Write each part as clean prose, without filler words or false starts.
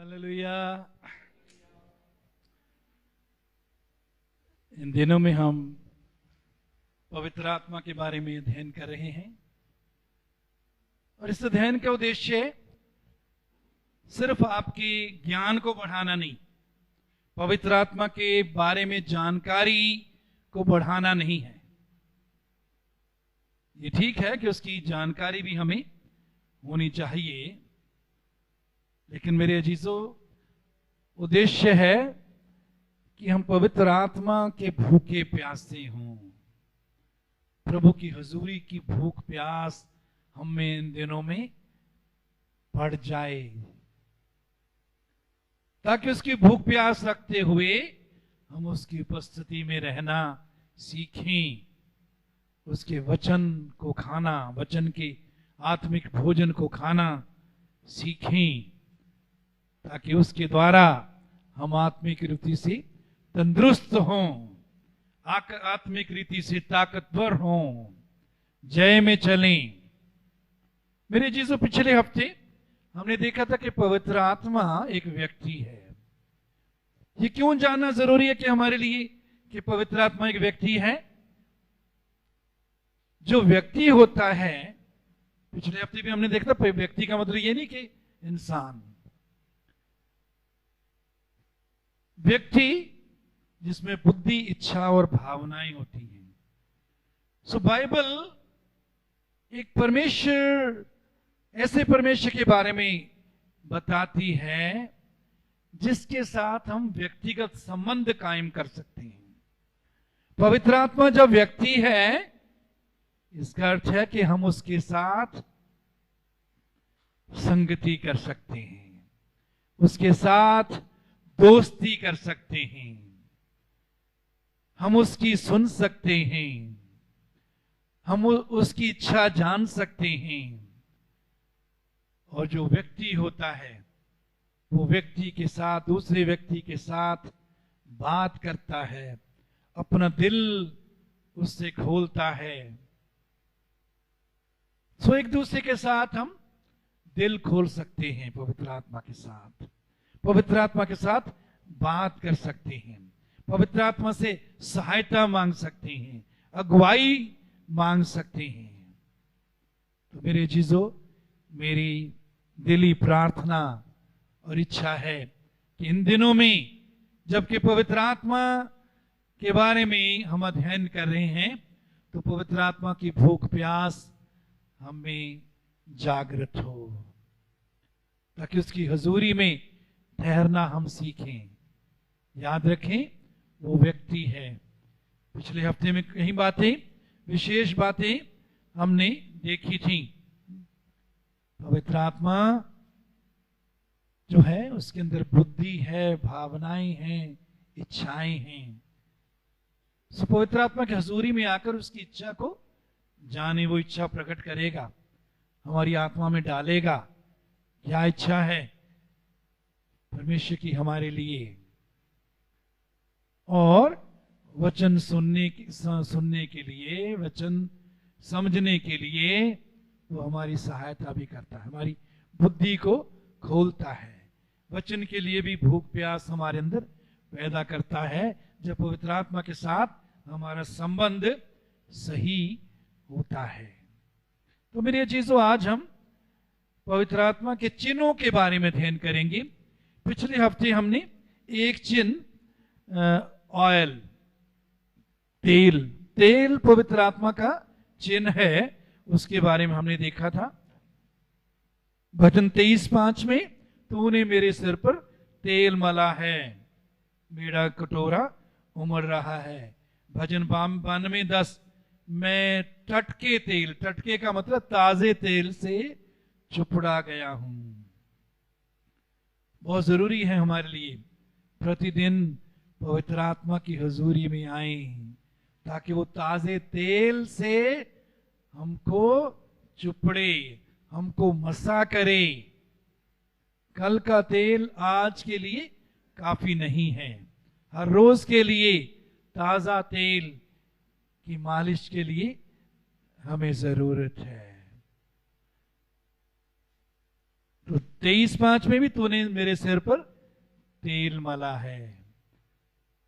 Hallelujah. इन दिनों में हम पवित्र आत्मा के बारे में अध्ययन कर रहे हैं और इस अध्ययन का उद्देश्य सिर्फ आपके ज्ञान को बढ़ाना नहीं, पवित्र आत्मा के बारे में जानकारी को बढ़ाना नहीं है। ये ठीक है कि उसकी जानकारी भी हमें होनी चाहिए, लेकिन मेरे अजीजों, उद्देश्य है कि हम पवित्र आत्मा के भूखे प्यासे हों। प्रभु की हुजूरी की भूख प्यास हम में इन दिनों में बढ़ जाए, ताकि उसकी भूख प्यास रखते हुए हम उसकी उपस्थिति में रहना सीखें, उसके वचन को खाना, वचन के आत्मिक भोजन को खाना सीखें, ताकि उसके द्वारा हम आत्मिक रीति से तंदुरुस्त हों, आत्मिक रीति से ताकतवर हों, जय में चलें। मेरे जीसो, पिछले हफ्ते हमने देखा था कि पवित्र आत्मा एक व्यक्ति है। ये क्यों जानना जरूरी है कि हमारे लिए कि पवित्र आत्मा एक व्यक्ति है? जो व्यक्ति होता है, पिछले हफ्ते भी हमने देखा था, व्यक्ति का मतलब ये नहीं कि इंसान, व्यक्ति जिसमें बुद्धि, इच्छा और भावनाएं होती हैं। सो बाइबल एक परमेश्वर, ऐसे परमेश्वर के बारे में बताती है जिसके साथ हम व्यक्तिगत संबंध कायम कर सकते हैं। पवित्र आत्मा जब व्यक्ति है, इसका अर्थ है कि हम उसके साथ संगति कर सकते हैं, उसके साथ दोस्ती कर सकते हैं, हम उसकी सुन सकते हैं, हम उसकी इच्छा जान सकते हैं। और जो व्यक्ति होता है, वो व्यक्ति के साथ, दूसरे व्यक्ति के साथ बात करता है, अपना दिल उससे खोलता है। सो एक दूसरे के साथ हम दिल खोल सकते हैं, पवित्र आत्मा के साथ, पवित्र आत्मा के साथ बात कर सकते हैं, पवित्र आत्मा से सहायता मांग सकते हैं, अगुवाई मांग सकते हैं। तो मेरे जीजो, मेरी दिली प्रार्थना और इच्छा है कि इन दिनों में, जबकि पवित्र आत्मा के बारे में हम अध्ययन कर रहे हैं, तो पवित्र आत्मा की भूख प्यास हमें जागृत हो, ताकि उसकी हजूरी में ठहरना हम सीखें। याद रखें, वो व्यक्ति है। पिछले हफ्ते में कई बातें, विशेष बातें हमने देखी थी। पवित्र आत्मा जो है, उसके अंदर बुद्धि है, भावनाएं हैं, इच्छाएं हैं। सो पवित्र आत्मा की हजूरी में आकर उसकी इच्छा को जाने, वो इच्छा प्रकट करेगा, हमारी आत्मा में डालेगा। क्या इच्छा है परमेश्वर की हमारे लिए? और वचन सुनने के लिए, वचन समझने के लिए वो हमारी सहायता भी करता है, हमारी बुद्धि को खोलता है। वचन के लिए भी भूख प्यास हमारे अंदर पैदा करता है, जब पवित्र आत्मा के साथ हमारा संबंध सही होता है। तो मेरे चीजों, आज हम पवित्र आत्मा के चिन्हों के बारे में अध्ययन करेंगे। पिछले हफ्ते हमने एक चिन्ह, ऑयल, तेल पवित्र आत्मा का चिन्ह है, उसके बारे में हमने देखा था। भजन 23:5 में, तूने मेरे सिर पर तेल मला है, मेरा कटोरा उमड़ रहा है। भजन 92:10, मैं टटके तेल, टटके का मतलब ताजे तेल से चुपड़ा गया हूं। बहुत जरूरी है हमारे लिए प्रतिदिन पवित्र आत्मा की हजूरी में आए, ताकि वो ताजे तेल से हमको चुपड़े, हमको मसा करे। कल का तेल आज के लिए काफी नहीं है। हर रोज के लिए ताजा तेल की मालिश के लिए हमें जरूरत है। तो 23:5 में भी तूने मेरे सिर पर तेल मला है।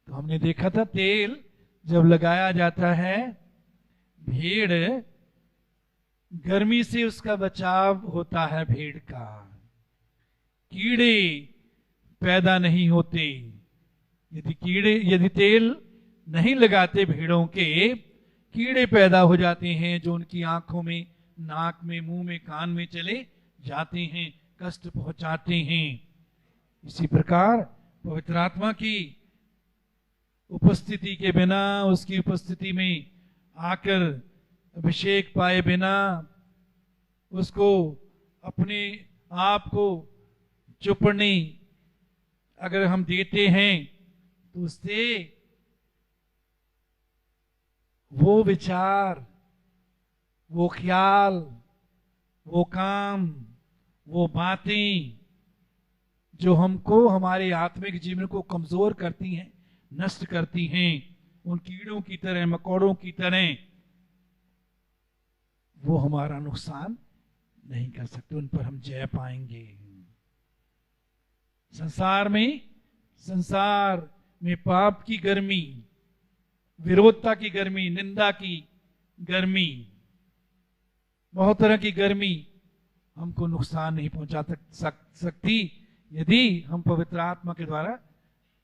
तो हमने देखा था तेल जब लगाया जाता है, भेड़ गर्मी से उसका बचाव होता है, भेड़ का कीड़े पैदा नहीं होते। यदि तेल नहीं लगाते भेड़ों के, कीड़े पैदा हो जाते हैं जो उनकी आंखों में, नाक में, मुंह में, कान में चले जाते हैं, कष्ट पहुंचाते हैं। इसी प्रकार पवित्र आत्मा की उपस्थिति के बिना, उसकी उपस्थिति में आकर अभिषेक पाए बिना, उसको अपने आप को चुपने अगर हम देते हैं तो उससे वो विचार, वो ख्याल, वो काम, वो बातें जो हमको, हमारे आत्मिक जीवन को कमजोर करती हैं, नष्ट करती हैं, उन कीड़ों की तरह, मकोड़ों की तरह, वो हमारा नुकसान नहीं कर सकते, उन पर हम जय पाएंगे। संसार में पाप की गर्मी, विरोधता की गर्मी, निंदा की गर्मी, बहुत तरह की गर्मी हमको नुकसान नहीं पहुंचा सकती यदि हम पवित्र आत्मा के द्वारा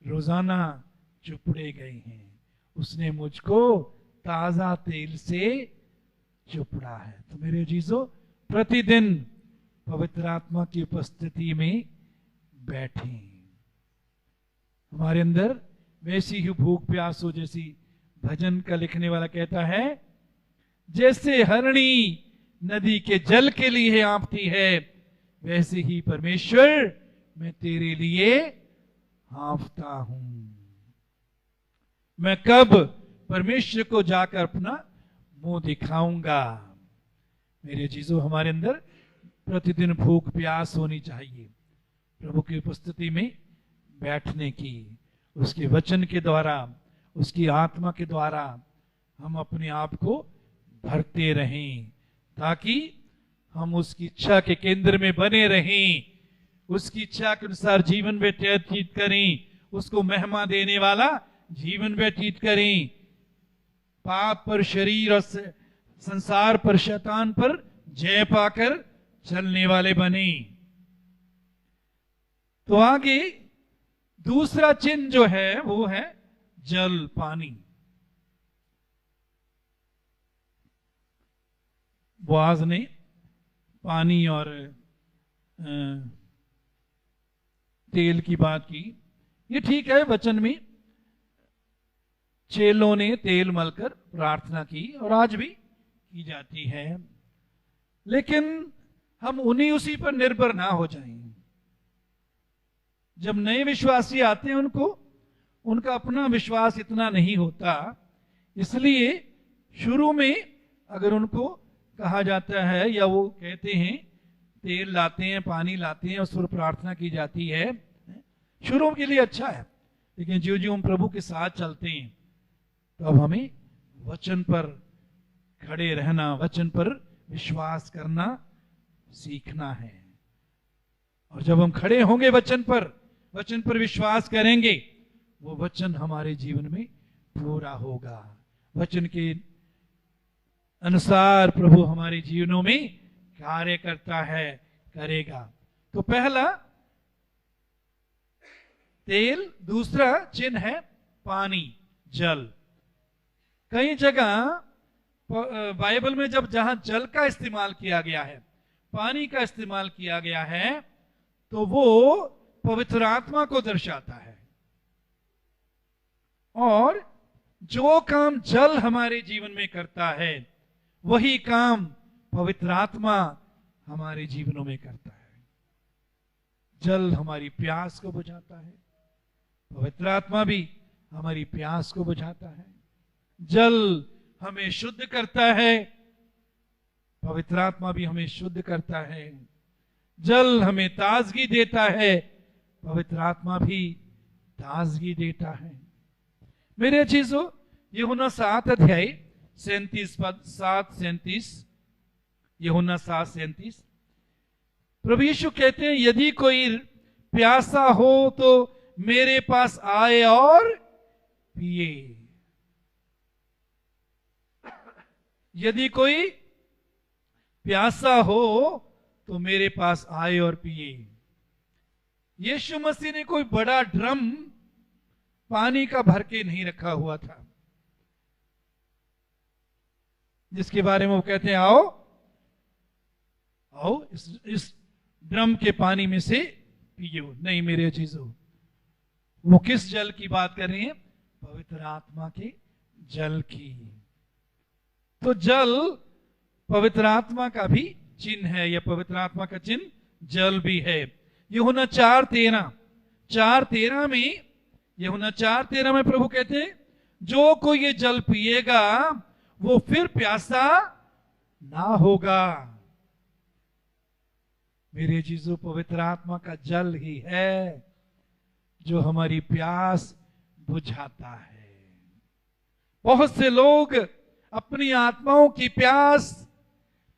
रोजाना चुपड़े गए हैं। उसने मुझको ताजा तेल से चुपड़ा है। तो मेरे जीजो, प्रतिदिन पवित्र आत्मा की उपस्थिति में बैठे, हमारे अंदर वैसी ही भूख प्यास हो, जैसी भजन का लिखने वाला कहता है, जैसे हरणी नदी के जल के लिए हाँफती है, वैसे ही परमेश्वर मैं तेरे लिए हाँफता हूं। मैं कब परमेश्वर को जाकर अपना मुंह दिखाऊंगा। मेरे जीजो, हमारे अंदर प्रतिदिन भूख प्यास होनी चाहिए प्रभु की उपस्थिति में बैठने की। उसके वचन के द्वारा, उसकी आत्मा के द्वारा हम अपने आप को भरते रहें, ताकि हम उसकी इच्छा के केंद्र में बने रहें, उसकी इच्छा के अनुसार जीवन व्यतीत करें, उसको महिमा देने वाला जीवन व्यतीत करें, पाप पर, शरीर और संसार पर, शैतान पर जय पाकर चलने वाले बने। तो आगे दूसरा चिन्ह जो है वो है जल, पानी। बोआज ने पानी और तेल की बात की। ये ठीक है, वचन में चेलों ने तेल मलकर प्रार्थना की और आज भी की जाती है, लेकिन हम उसी पर निर्भर ना हो जाएं। जब नए विश्वासी आते हैं, उनका अपना विश्वास इतना नहीं होता, इसलिए शुरू में अगर उनको कहा जाता है या वो कहते हैं तेल लाते हैं, पानी लाते हैं, उस पर प्रार्थना की जाती है, शुरू के लिए अच्छा है, लेकिन जो जो हम प्रभु के साथ चलते हैं तो अब हमें वचन पर खड़े रहना, वचन पर विश्वास करना सीखना है। और जब हम खड़े होंगे वचन पर विश्वास करेंगे, वो वचन हमारे जीवन में पूरा होगा। वचन के अनुसार प्रभु हमारे जीवनों में कार्य करता है, करेगा। तो पहला तेल, दूसरा चिन्ह है पानी, जल। कई जगह बाइबल में जहां जल का इस्तेमाल किया गया है, पानी का इस्तेमाल किया गया है, तो वो पवित्र आत्मा को दर्शाता है। और जो काम जल हमारे जीवन में करता है, वही काम पवित्र आत्मा हमारे जीवनों में करता है। जल हमारी प्यास को बुझाता है, पवित्र आत्मा भी हमारी प्यास को बुझाता है। जल हमें शुद्ध करता है, पवित्र आत्मा भी हमें शुद्ध करता है। जल हमें ताजगी देता है, पवित्र आत्मा भी ताजगी देता है। मेरे चीजों, यूहन्ना 7 अध्याय 37 पद, 7:37, यूहन्ना 7:37, प्रभु यीशु कहते हैं यदि कोई प्यासा हो तो मेरे पास आए और पिए। यदि कोई प्यासा हो तो मेरे पास आए और पिए। यीशु मसीह ने कोई बड़ा ड्रम पानी का भर के नहीं रखा हुआ था जिसके बारे में वो कहते हैं आओ आओ इस ड्रम के पानी में से पियो। नहीं मेरे अजीजों, वो किस जल की बात कर रही है? पवित्र आत्मा के जल की। तो जल पवित्र आत्मा का भी चिन्ह है, या पवित्र आत्मा का चिन्ह जल भी है। यूहन्ना 4:13 में, यूहन्ना 4:13 में प्रभु कहते हैं जो कोई ये जल पिएगा वो फिर प्यासा ना होगा। मेरे चीजों, पवित्र आत्मा का जल ही है जो हमारी प्यास बुझाता है। बहुत से लोग अपनी आत्माओं की प्यास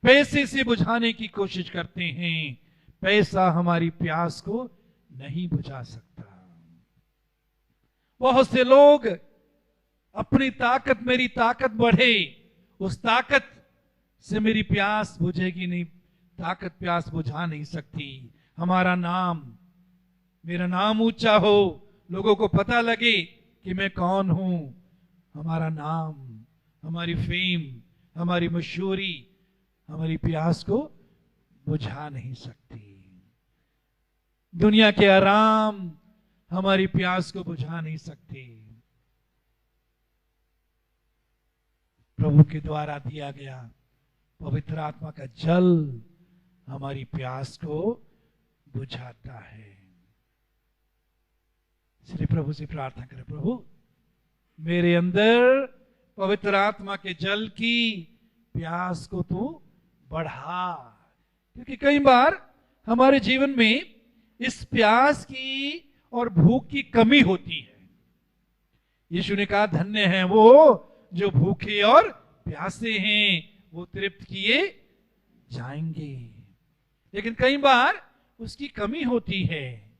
पैसे से बुझाने की कोशिश करते हैं। पैसा हमारी प्यास को नहीं बुझा सकता। बहुत से लोग अपनी ताकत, मेरी ताकत बढ़े, उस ताकत से मेरी प्यास बुझेगी नहीं, ताकत प्यास बुझा नहीं सकती। हमारा नाम, मेरा नाम ऊंचा हो, लोगों को पता लगे कि मैं कौन हूं, हमारा नाम, हमारी फेम, हमारी मशहूरी हमारी प्यास को बुझा नहीं सकती। दुनिया के आराम हमारी प्यास को बुझा नहीं सकते। प्रभु के द्वारा दिया गया पवित्र आत्मा का जल हमारी प्यास को बुझाता है। इसलिए प्रभु से प्रार्थना करें, प्रभु मेरे अंदर पवित्र आत्मा के जल की प्यास को तू बढ़ा। क्योंकि कई बार हमारे जीवन में इस प्यास की और भूख की कमी होती है। यीशु ने कहा धन्य हैं वो जो भूखे और प्यासे हैं, वो तृप्त किए जाएंगे। लेकिन कई बार उसकी कमी होती है।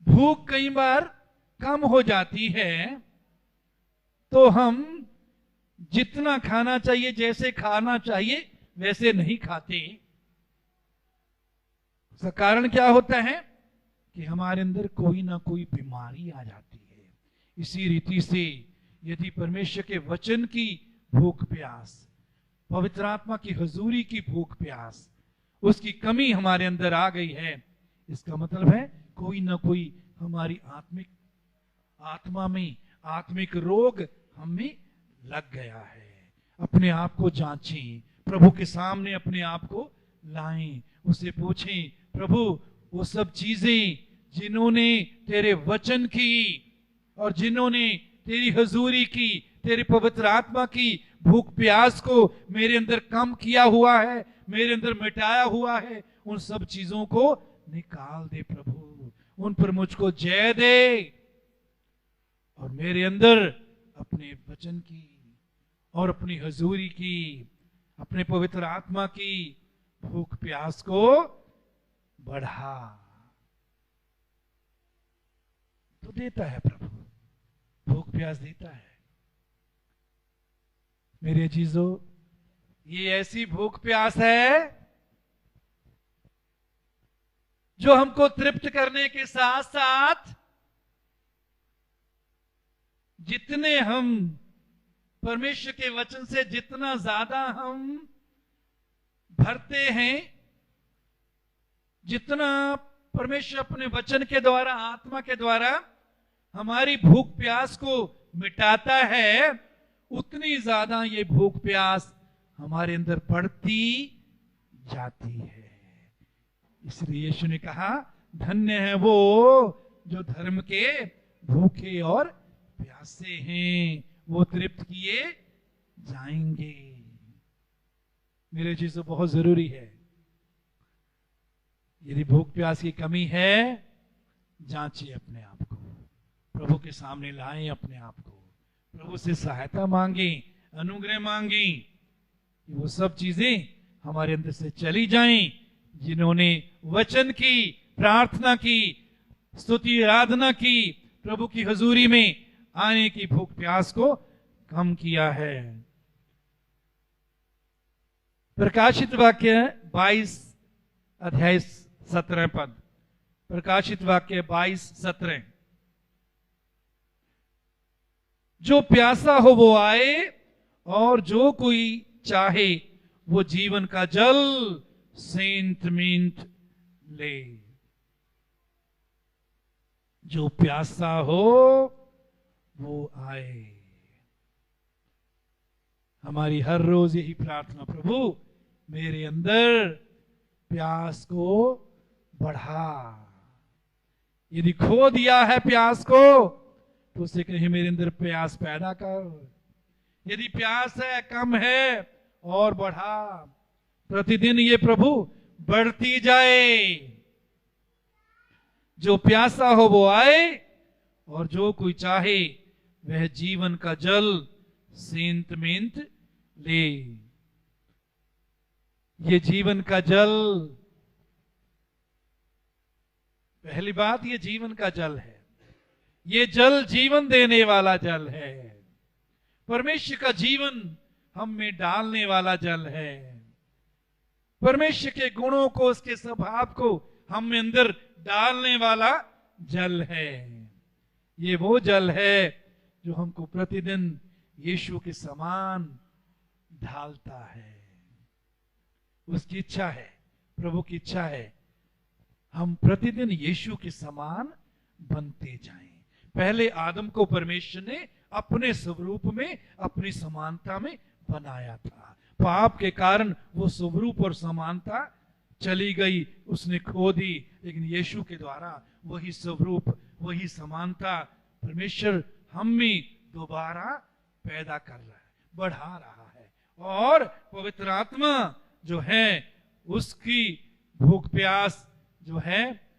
भूख कई बार कम हो जाती है तो हम जितना खाना चाहिए, जैसे खाना चाहिए वैसे नहीं खाते। उसका कारण क्या होता है कि हमारे अंदर कोई ना कोई बीमारी आ जाती है। इसी रीति से यदि परमेश्वर के वचन की भूख प्यास, पवित्र आत्मा की हुजूरी की भूख प्यास, उसकी कमी हमारे अंदर आ गई है, इसका मतलब है कोई ना कोई हमारी आत्मा में आत्मिक रोग हमें लग गया है। अपने आप को जांचें, प्रभु के सामने अपने आप को लाएं, उससे पूछें प्रभु वो सब चीजें जिन्होंने तेरे वचन की और जिन्होंने तेरी हुजूरी की, तेरी पवित्र आत्मा की भूख प्यास को मेरे अंदर कम किया हुआ है, मेरे अंदर मिटाया हुआ है, उन सब चीजों को निकाल दे प्रभु, उन पर मुझको जय दे और मेरे अंदर अपने वचन की और अपनी हुजूरी की, अपने पवित्र आत्मा की भूख प्यास को बढ़ा। तो देता है प्रभु, भूख प्यास देता है। मेरे चीजों, ये ऐसी भूख प्यास है जो हमको तृप्त करने के साथ साथ जितने हम परमेश्वर के वचन से जितना ज्यादा हम भरते हैं, जितना परमेश्वर अपने वचन के द्वारा, आत्मा के द्वारा हमारी भूख प्यास को मिटाता है, उतनी ज्यादा ये भूख प्यास हमारे अंदर बढ़ती जाती है। इसलिए यीशु ने कहा धन्य है वो जो धर्म के भूखे और प्यासे हैं, वो तृप्त किए जाएंगे। मेरे चीजों, बहुत जरूरी है, यदि भूख प्यास की कमी है, जांचिए अपने आप को, प्रभु के सामने लाएं अपने आप को, प्रभु से सहायता मांगे, अनुग्रह मांगे कि वो सब चीजें हमारे अंदर से चली जाएं, जिन्होंने वचन की, प्रार्थना की, स्तुति आराधना की, प्रभु की हजूरी में आने की भूख प्यास को कम किया है। प्रकाशित वाक्य 22 अध्याय 17 पद, प्रकाशित वाक्य 22:17, जो प्यासा हो वो आए, और जो कोई चाहे वो जीवन का जल सेंत मींट ले। जो प्यासा हो वो आए। हमारी हर रोज यही प्रार्थना, प्रभु मेरे अंदर प्यास को बढ़ा। यदि खो दिया है प्यास को, तो उसे कहीं मेरे अंदर प्यास पैदा कर। यदि प्यास है, कम है, और बढ़ा। प्रतिदिन ये प्रभु बढ़ती जाए। जो प्यासा हो वो आए, और जो कोई चाहे वह जीवन का जल सेंत मेंत ले। ये जीवन का जल, पहली बात, ये जीवन का जल है। ये जल जीवन देने वाला जल है। परमेश्वर का जीवन हम में डालने वाला जल है। परमेश्वर के गुणों को, उसके स्वभाव को हम में अंदर डालने वाला जल है। ये वो जल है जो हमको प्रतिदिन यीशु के समान ढालता है। उसकी इच्छा है, प्रभु की इच्छा है, हम प्रतिदिन यीशु के समान बनते जाएं। पहले आदम को परमेश्वर ने अपने स्वरूप में, अपनी समानता में बनाया था। पाप के कारण वो स्वरूप और समानता चली गई, उसने खो दी। लेकिन यीशु के द्वारा वही स्वरूप, वही समानता परमेश्वर हम में दोबारा पैदा कर रहा है, बढ़ा रहा है। और पवित्र आत्मा जो है, उसकी भूख प्यास जो है,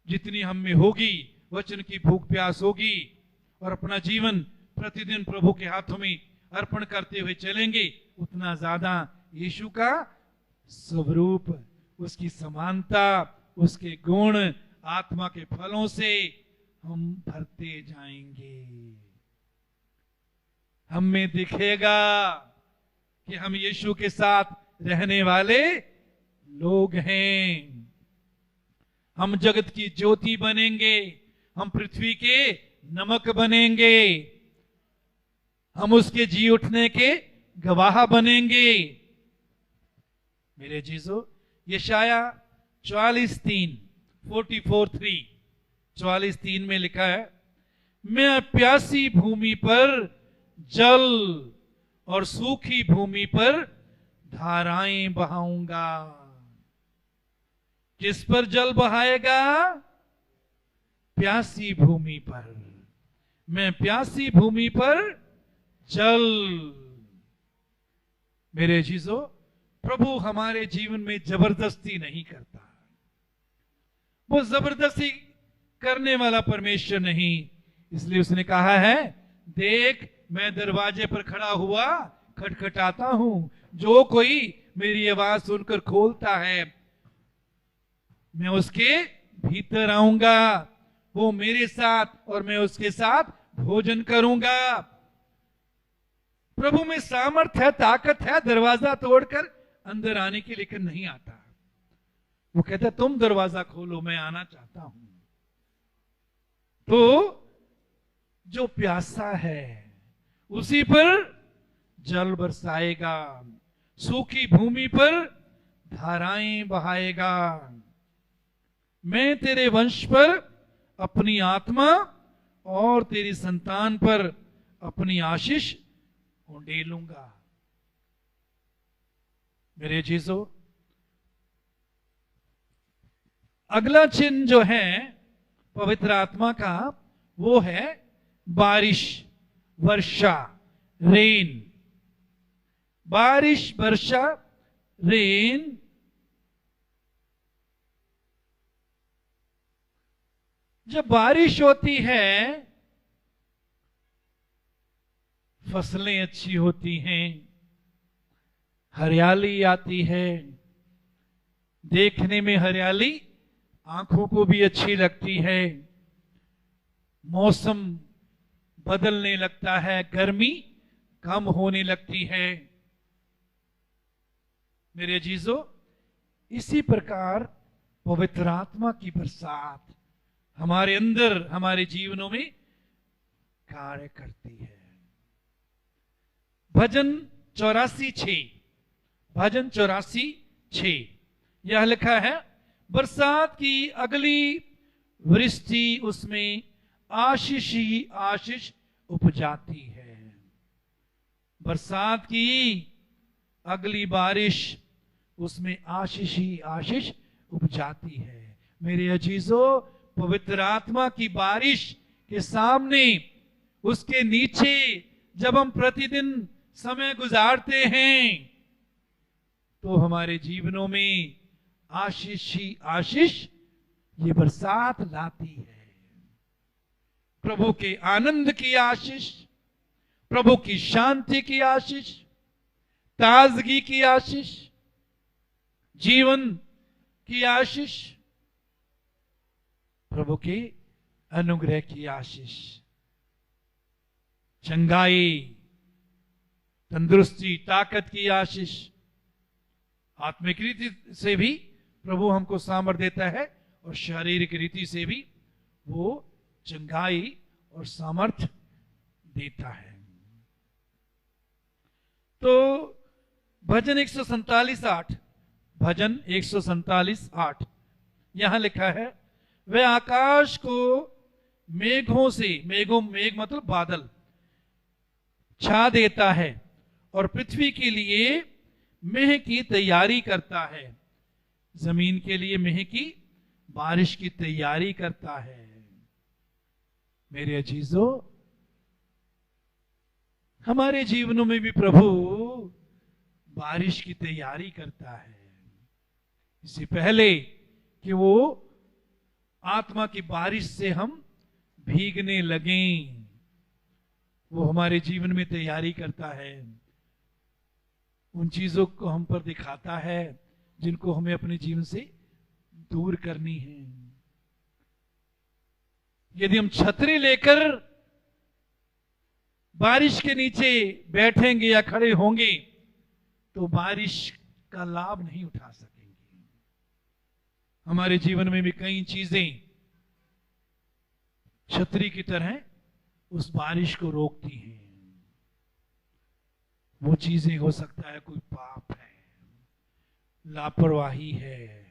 जितनी हम में होगी, वचन की भूख प्यास होगी, और अपना जीवन प्रतिदिन प्रभु के हाथों में अर्पण करते हुए चलेंगे, उतना ज्यादा यीशु का स्वरूप, उसकी समानता, उसके गुण, आत्मा के फलों से हम भरते जाएंगे। हम में दिखेगा कि हम यीशु के साथ रहने वाले लोग हैं। हम जगत की ज्योति बनेंगे, हम पृथ्वी के नमक बनेंगे, हम उसके जी उठने के गवाह बनेंगे। मेरे जीजो, यशाया 44:3, 44:3, 44:3 में लिखा है, मैं प्यासी भूमि पर जल और सूखी भूमि पर धाराएं बहाऊंगा। किस पर जल बहाएगा? प्यासी भूमि पर। मैं प्यासी भूमि पर जल। मेरे चीजों, प्रभु हमारे जीवन में जबरदस्ती नहीं करता। वो जबरदस्ती करने वाला परमेश्वर नहीं। इसलिए उसने कहा है, देख मैं दरवाजे पर खड़ा हुआ खटखटाता हूं, जो कोई मेरी आवाज सुनकर खोलता है, मैं उसके भीतर आऊंगा, वो मेरे साथ और मैं उसके साथ भोजन करूंगा। प्रभु में सामर्थ है, ताकत है दरवाजा तोड़कर अंदर आने की, लेकिन नहीं आता। वो कहता तुम दरवाजा खोलो, मैं आना चाहता हूं। तो जो प्यासा है उसी पर जल बरसाएगा, सूखी भूमि पर धाराएं बहाएगा। मैं तेरे वंश पर अपनी आत्मा और तेरी संतान पर अपनी आशीष उंडेलूंगा। मेरे चीजों, अगला चिन्ह जो है पवित्र आत्मा का, वो है बारिश, वर्षा, रेन। बारिश, वर्षा, रेन। जब बारिश होती है, फसलें अच्छी होती हैं, हरियाली आती है, देखने में हरियाली आंखों को भी अच्छी लगती है, मौसम बदलने लगता है, गर्मी कम होने लगती है। मेरे अजीजों, इसी प्रकार पवित्र आत्मा की बरसात हमारे अंदर, हमारे जीवनों में कार्य करती है। भजन 84:6, भजन 84:6 यह लिखा है, बरसात की अगली वृष्टि उसमें आशीष ही आशीष उपजाती है। बरसात की अगली बारिश उसमें आशीष ही आशीष उपजाती है। मेरे अजीजों, पवित्र आत्मा की बारिश के सामने, उसके नीचे जब हम प्रतिदिन समय गुजारते हैं तो हमारे जीवनों में आशीष ही आशीष ये बरसात लाती है। प्रभु के आनंद की आशीष, प्रभु की शांति की आशीष, ताजगी की आशीष, जीवन की आशीष, प्रभु के अनुग्रह की आशीष, चंगाई, तंदुरुस्ती, ताकत की आशीष, आत्मिक रीति से भी प्रभु हमको सामर्थ्य देता है और शारीरिक रीति से भी वो चंगाई और सामर्थ्य देता है। तो भजन 147:8, भजन 147:8 यहां लिखा है, वह आकाश को मेघों से, मेघ मतलब बादल, छा देता है और पृथ्वी के लिए मेह की तैयारी करता है। जमीन के लिए मेह की, बारिश की तैयारी करता है। मेरे अजीजों, हमारे जीवनों में भी प्रभु बारिश की तैयारी करता है। इससे पहले कि वो आत्मा की बारिश से हम भीगने लगें, वो हमारे जीवन में तैयारी करता है। उन चीजों को हम पर दिखाता है जिनको हमें अपने जीवन से दूर करनी है। यदि हम छतरी लेकर बारिश के नीचे बैठेंगे या खड़े होंगे तो बारिश का लाभ नहीं उठा सकेंगे। हमारे जीवन में भी कई चीजें छतरी की तरह उस बारिश को रोकती हैं। वो चीजें हो सकता है कोई पाप है, लापरवाही है,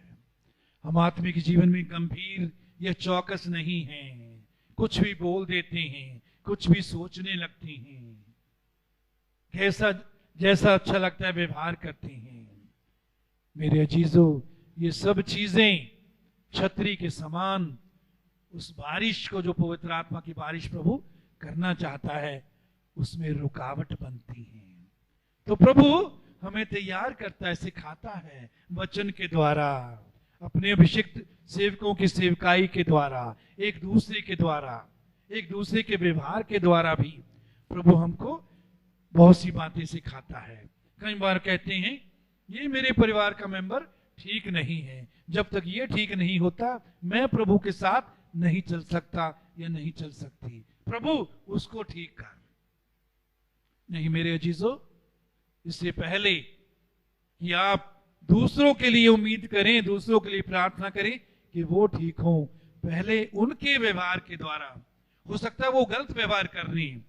हम आत्मिक जीवन में गंभीर या चौकस नहीं हैं, कुछ भी बोल देते हैं, कुछ भी सोचने लगते हैं, कैसा जैसा अच्छा लगता है व्यवहार करते हैं। मेरे अजीजों, ये सब चीजें छतरी के समान उस बारिश को, जो पवित्र आत्मा की बारिश प्रभु करना चाहता है, उसमें रुकावट बनती हैं। तो प्रभु हमें तैयार करता है, सिखाता है, वचन के द्वारा, अपने अभिषिक्त सेवकों की सेवकाई के द्वारा, एक दूसरे के द्वारा, एक दूसरे के व्यवहार के द्वारा भी प्रभु हमको बहुत सी बातें सिखाता है। कई बार कहते हैं ये मेरे परिवार का मेंबर ठीक नहीं है, जब तक ये ठीक नहीं होता मैं प्रभु के साथ नहीं चल सकता या नहीं चल सकती, प्रभु उसको ठीक कर। नहीं मेरे अजीजों, इससे पहले कि आप दूसरों के लिए उम्मीद करें, दूसरों के लिए प्रार्थना करें कि वो ठीक हो, पहले उनके व्यवहार के द्वारा, हो सकता है वो गलत व्यवहार कर रही है,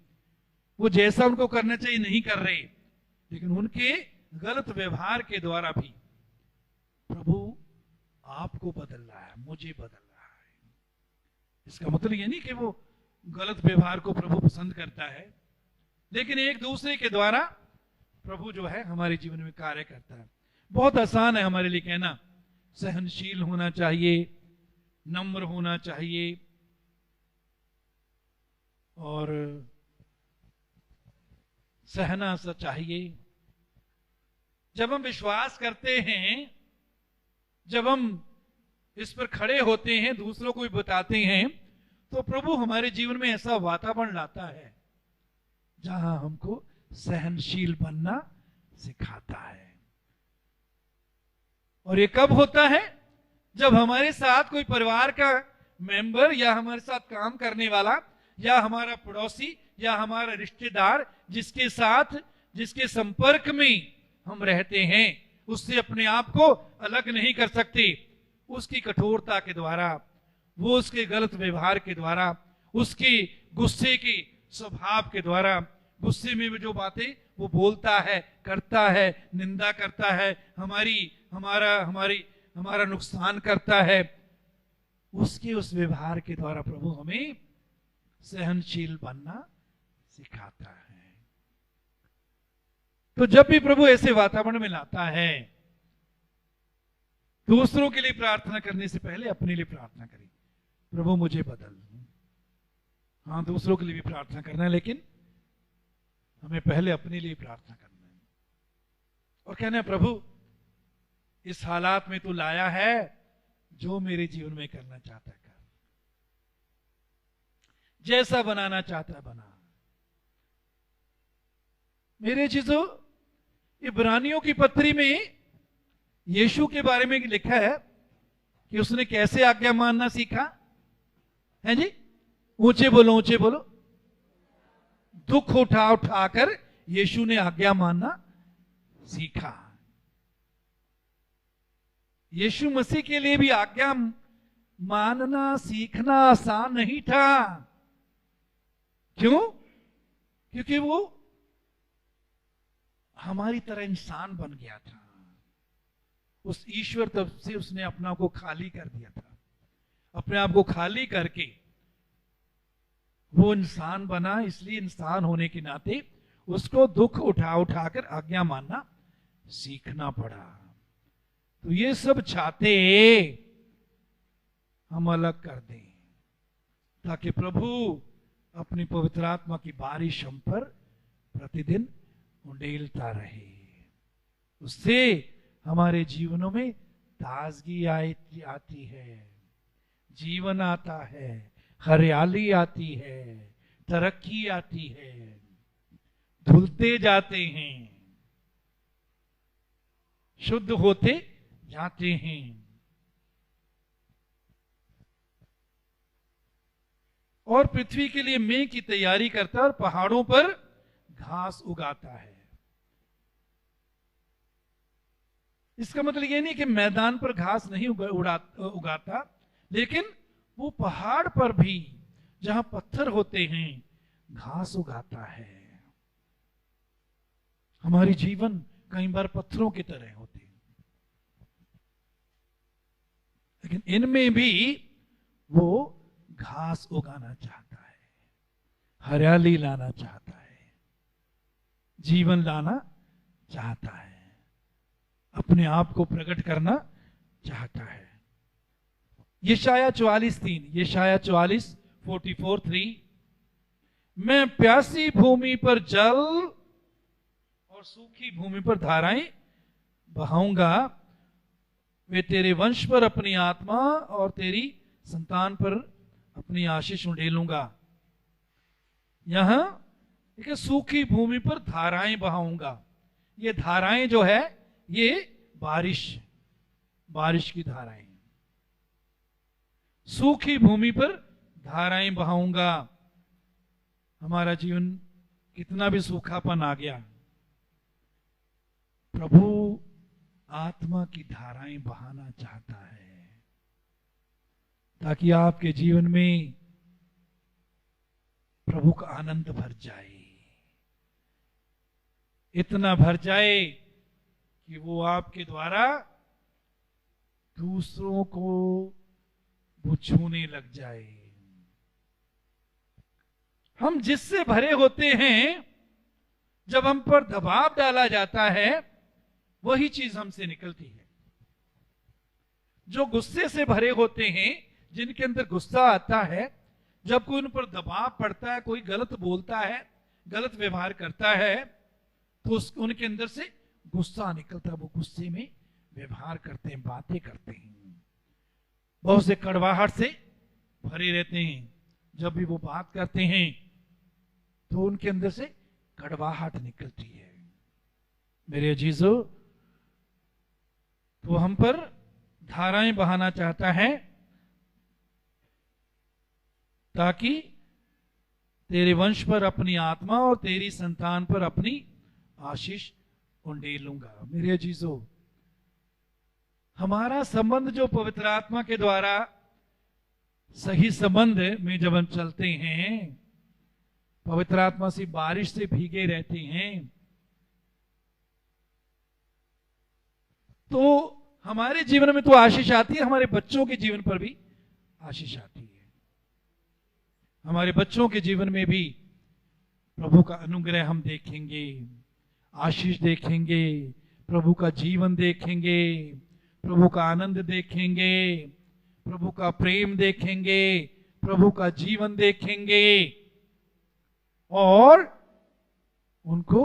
वो जैसा उनको करना चाहिए नहीं कर रहे, लेकिन उनके गलत व्यवहार के द्वारा भी प्रभु आपको बदल रहा है, मुझे बदल रहा है। इसका मतलब ये नहीं कि वो गलत व्यवहार को प्रभु पसंद करता है, लेकिन एक दूसरे के द्वारा प्रभु जो है हमारे जीवन में कार्य करता है। बहुत आसान है हमारे लिए कहना, सहनशील होना चाहिए, नम्र होना चाहिए और सहना सा चाहिए। जब हम विश्वास करते हैं, जब हम इस पर खड़े होते हैं, दूसरों को भी बताते हैं, तो प्रभु हमारे जीवन में ऐसा वातावरण लाता है जहां हमको सहनशील बनना सिखाता है। और ये कब होता है? जब हमारे साथ कोई परिवार का मेंबर या हमारे साथ काम करने वाला या हमारा पड़ोसी या हमारा रिश्तेदार जिसके संपर्क में हम रहते हैं, उससे अपने आप को अलग नहीं कर सकते। उसकी कठोरता के द्वारा, वो उसके गलत व्यवहार के द्वारा, उसके गुस्से के स्वभाव के द्वारा, गुस्से में जो बातें वो बोलता है, करता है, निंदा करता है, हमारा नुकसान करता है, उसके उस व्यवहार के द्वारा प्रभु हमें सहनशील बनना सिखाता है। तो जब भी प्रभु ऐसे वातावरण में लाता है, दूसरों के लिए प्रार्थना करने से पहले अपने लिए प्रार्थना करें, प्रभु मुझे बदल। हाँ, दूसरों के लिए भी प्रार्थना करना है, लेकिन हमें पहले अपने लिए प्रार्थना करना है और कहना है, प्रभु इस हालात में तू लाया है, जो मेरे जीवन में करना चाहता है कर, जैसा बनाना चाहता है बना। मेरे चीजों, इब्रानियों की पत्री में यीशु के बारे में लिखा है कि उसने कैसे आज्ञा मानना सीखा है जी। ऊंचे बोलो, ऊंचे बोलो। दुख उठा उठाकर यीशु ने आज्ञा मानना सीखा। यीशु मसीह के लिए भी आज्ञा मानना सीखना आसान नहीं था। क्यों? क्योंकि वो हमारी तरह इंसान बन गया था। उस ईश्वर तब से उसने अपना को खाली कर दिया था। अपने आप को खाली करके वो इंसान बना, इसलिए इंसान होने के नाते उसको दुख उठा उठाकर आज्ञा मानना सीखना पड़ा। तो ये सब चाहते हम अलग कर दें, ताकि प्रभु अपनी पवित्र आत्मा की बारिश हम पर प्रतिदिन उंडेलता रहे। उससे हमारे जीवनों में ताजगी आती है, जीवन आता है, हरियाली आती है, तरक्की आती है, धुलते जाते हैं, शुद्ध होते जाते हैं। और पृथ्वी के लिए मेघ की तैयारी करता है और पहाड़ों पर घास उगाता है। इसका मतलब यह नहीं कि मैदान पर घास नहीं उगाता, लेकिन वो पहाड़ पर भी जहां पत्थर होते हैं घास उगाता है। हमारी जीवन कई बार पत्थरों की तरह होते हैं, लेकिन इनमें भी वो घास उगाना चाहता है, हरियाली लाना चाहता है, जीवन लाना चाहता है, अपने आप को प्रकट करना चाहता है। यशाया 44:3, यशाया 44:44-3, मैं प्यासी भूमि पर जल और सूखी भूमि पर धाराएं बहाऊंगा। वे तेरे वंश पर अपनी आत्मा और तेरी संतान पर अपनी आशीष उंडेलूंगा। यहां देखिए, सूखी भूमि पर धाराएं बहाऊंगा। ये धाराएं जो है ये बारिश की धाराएं। सूखी भूमि पर धाराएं बहाऊंगा। हमारा जीवन कितना भी सूखापन आ गया, प्रभु आत्मा की धाराएं बहाना चाहता है, ताकि आपके जीवन में प्रभु का आनंद भर जाए, इतना भर जाए कि वो आपके द्वारा दूसरों को वो छूने लग जाए। हम जिससे भरे होते हैं, जब हम पर दबाव डाला जाता है वही चीज हमसे निकलती है। जो गुस्से से भरे होते हैं, जिनके अंदर गुस्सा आता है, जब कोई उन पर दबाव पड़ता है, कोई गलत बोलता है, गलत व्यवहार करता है, तो उनके अंदर से गुस्सा निकलता है। वो गुस्से में व्यवहार करते हैं, बातें करते हैं, बहुत से कड़वाहट से भरे रहते हैं। जब भी वो बात करते हैं तो उनके अंदर से कड़वाहट निकलती है। मेरे अजीजों, तो हम पर धाराएं बहाना चाहता है ताकि तेरे वंश पर अपनी आत्मा और तेरी संतान पर अपनी आशीष उंडेलूंगा। मेरे अजीजों, हमारा संबंध जो पवित्र आत्मा के द्वारा सही संबंध में जब हम चलते हैं, पवित्र आत्मा से बारिश से भीगे रहते हैं, तो हमारे जीवन में तो आशीष आती है, हमारे बच्चों के जीवन पर भी आशीष आती है। हमारे बच्चों के जीवन में भी प्रभु का अनुग्रह हम देखेंगे, आशीष देखेंगे, प्रभु का जीवन देखेंगे, प्रभु का आनंद देखेंगे, प्रभु का प्रेम देखेंगे, प्रभु का जीवन देखेंगे और उनको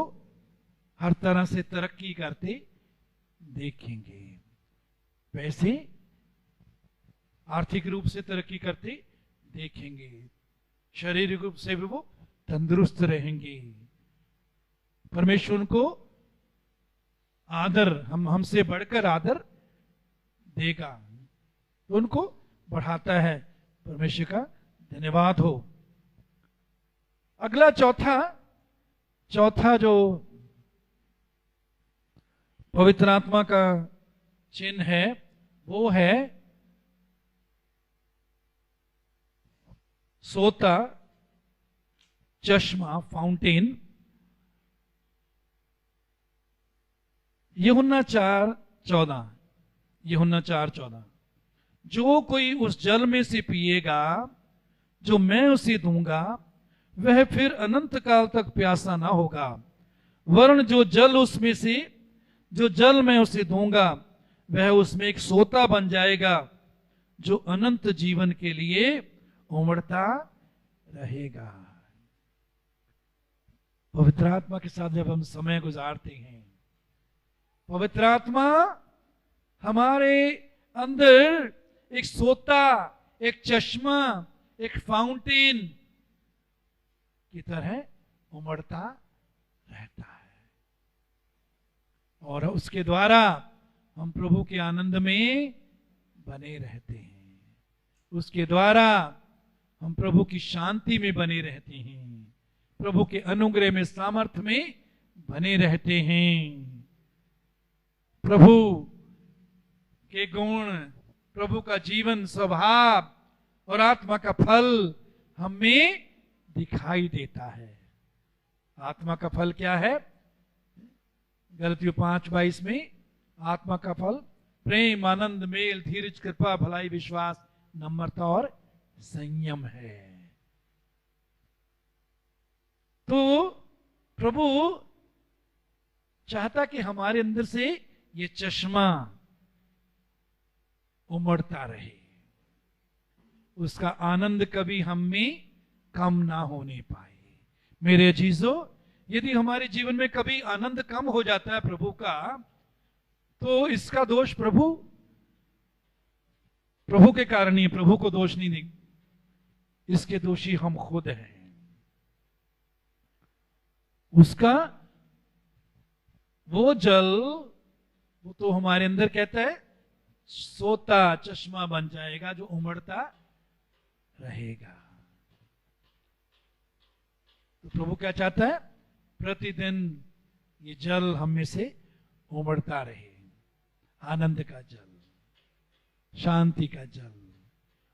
हर तरह से तरक्की करते देखेंगे। वैसे आर्थिक रूप से तरक्की करते देखेंगे, शारीरिक रूप से भी वो तंदुरुस्त रहेंगे। परमेश्वर उनको आदर, हमसे बढ़कर आदर देगा, तो उनको बढ़ाता है। परमेश्वर का धन्यवाद हो। अगला चौथा जो पवित्र आत्मा का चिन्ह है वो है सोता, चश्मा, फाउंटेन। यूहन्ना 4:14 जो कोई उस जल में से पिएगा जो मैं उसे दूंगा, वह फिर अनंत काल तक प्यासा ना होगा, वरन जो जल मैं उसे दूंगा वह उसमें एक सोता बन जाएगा जो अनंत जीवन के लिए उमड़ता रहेगा। पवित्र आत्मा के साथ जब हम समय गुजारते हैं, पवित्र आत्मा हमारे अंदर एक सोता, एक चश्मा, एक फाउंटेन की तरह उमड़ता रहता है और उसके द्वारा हम प्रभु के आनंद में बने रहते हैं। उसके द्वारा हम प्रभु की शांति में बने रहते हैं, प्रभु के अनुग्रह में, सामर्थ्य में बने रहते हैं। प्रभु के गुण, प्रभु का जीवन, स्वभाव और आत्मा का फल हमें दिखाई देता है। आत्मा का फल क्या है? गलतियों 5:22 में आत्मा का फल प्रेम, आनंद, मेल, धीरज, कृपा, भलाई, विश्वास, नम्रता और संयम है। तो प्रभु चाहता कि हमारे अंदर से ये चश्मा उमड़ता रहे, उसका आनंद कभी हम में कम ना होने पाए। मेरे अजीजों, यदि हमारे जीवन में कभी आनंद कम हो जाता है प्रभु का, तो इसका दोष प्रभु के कारण नहीं, प्रभु को दोष नहीं देंगे, इसके दोषी हम खुद हैं। उसका वो जल, वो तो हमारे अंदर कहता है सोता चश्मा बन जाएगा जो उमड़ता रहेगा। तो प्रभु क्या चाहता है? प्रतिदिन ये जल हम में से उमड़ता रहे। आनंद का जल, शांति का जल,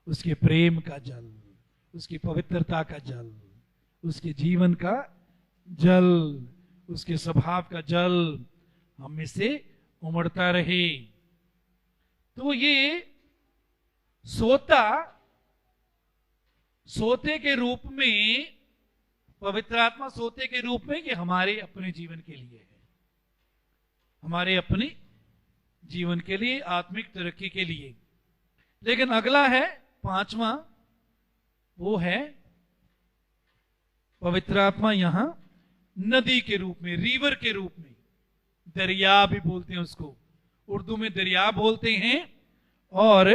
उसके प्रेम का जल, उसकी पवित्रता का जल, उसके जीवन का जल, उसके स्वभाव का जल हम में से उमड़ता रहे। तो ये सोते के रूप में, पवित्र आत्मा सोते के रूप में, कि हमारे अपने जीवन के लिए है, हमारे अपने जीवन के लिए, आत्मिक तरक्की के लिए। लेकिन अगला है 5वां, वो है पवित्र आत्मा यहां नदी के रूप में, रिवर के रूप में, दरिया भी बोलते हैं उसको, उर्दू में दरिया बोलते हैं और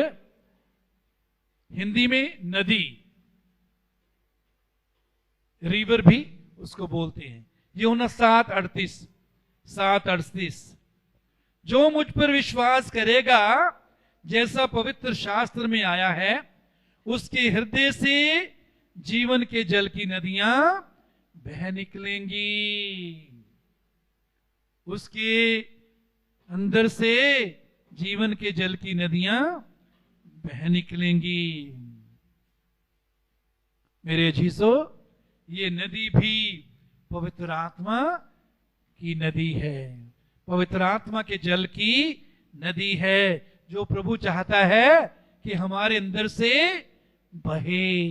हिंदी में नदी, रिवर भी उसको बोलते हैं। यूहन्ना 7:38 जो मुझ पर विश्वास करेगा, जैसा पवित्र शास्त्र में आया है, उसके हृदय से जीवन के जल की नदियां बह निकलेंगी। उसके अंदर से जीवन के जल की नदियां बह निकलेंगी। मेरे जीसो, ये नदी भी पवित्र आत्मा की नदी है, पवित्र आत्मा के जल की नदी है, जो प्रभु चाहता है कि हमारे अंदर से बहे।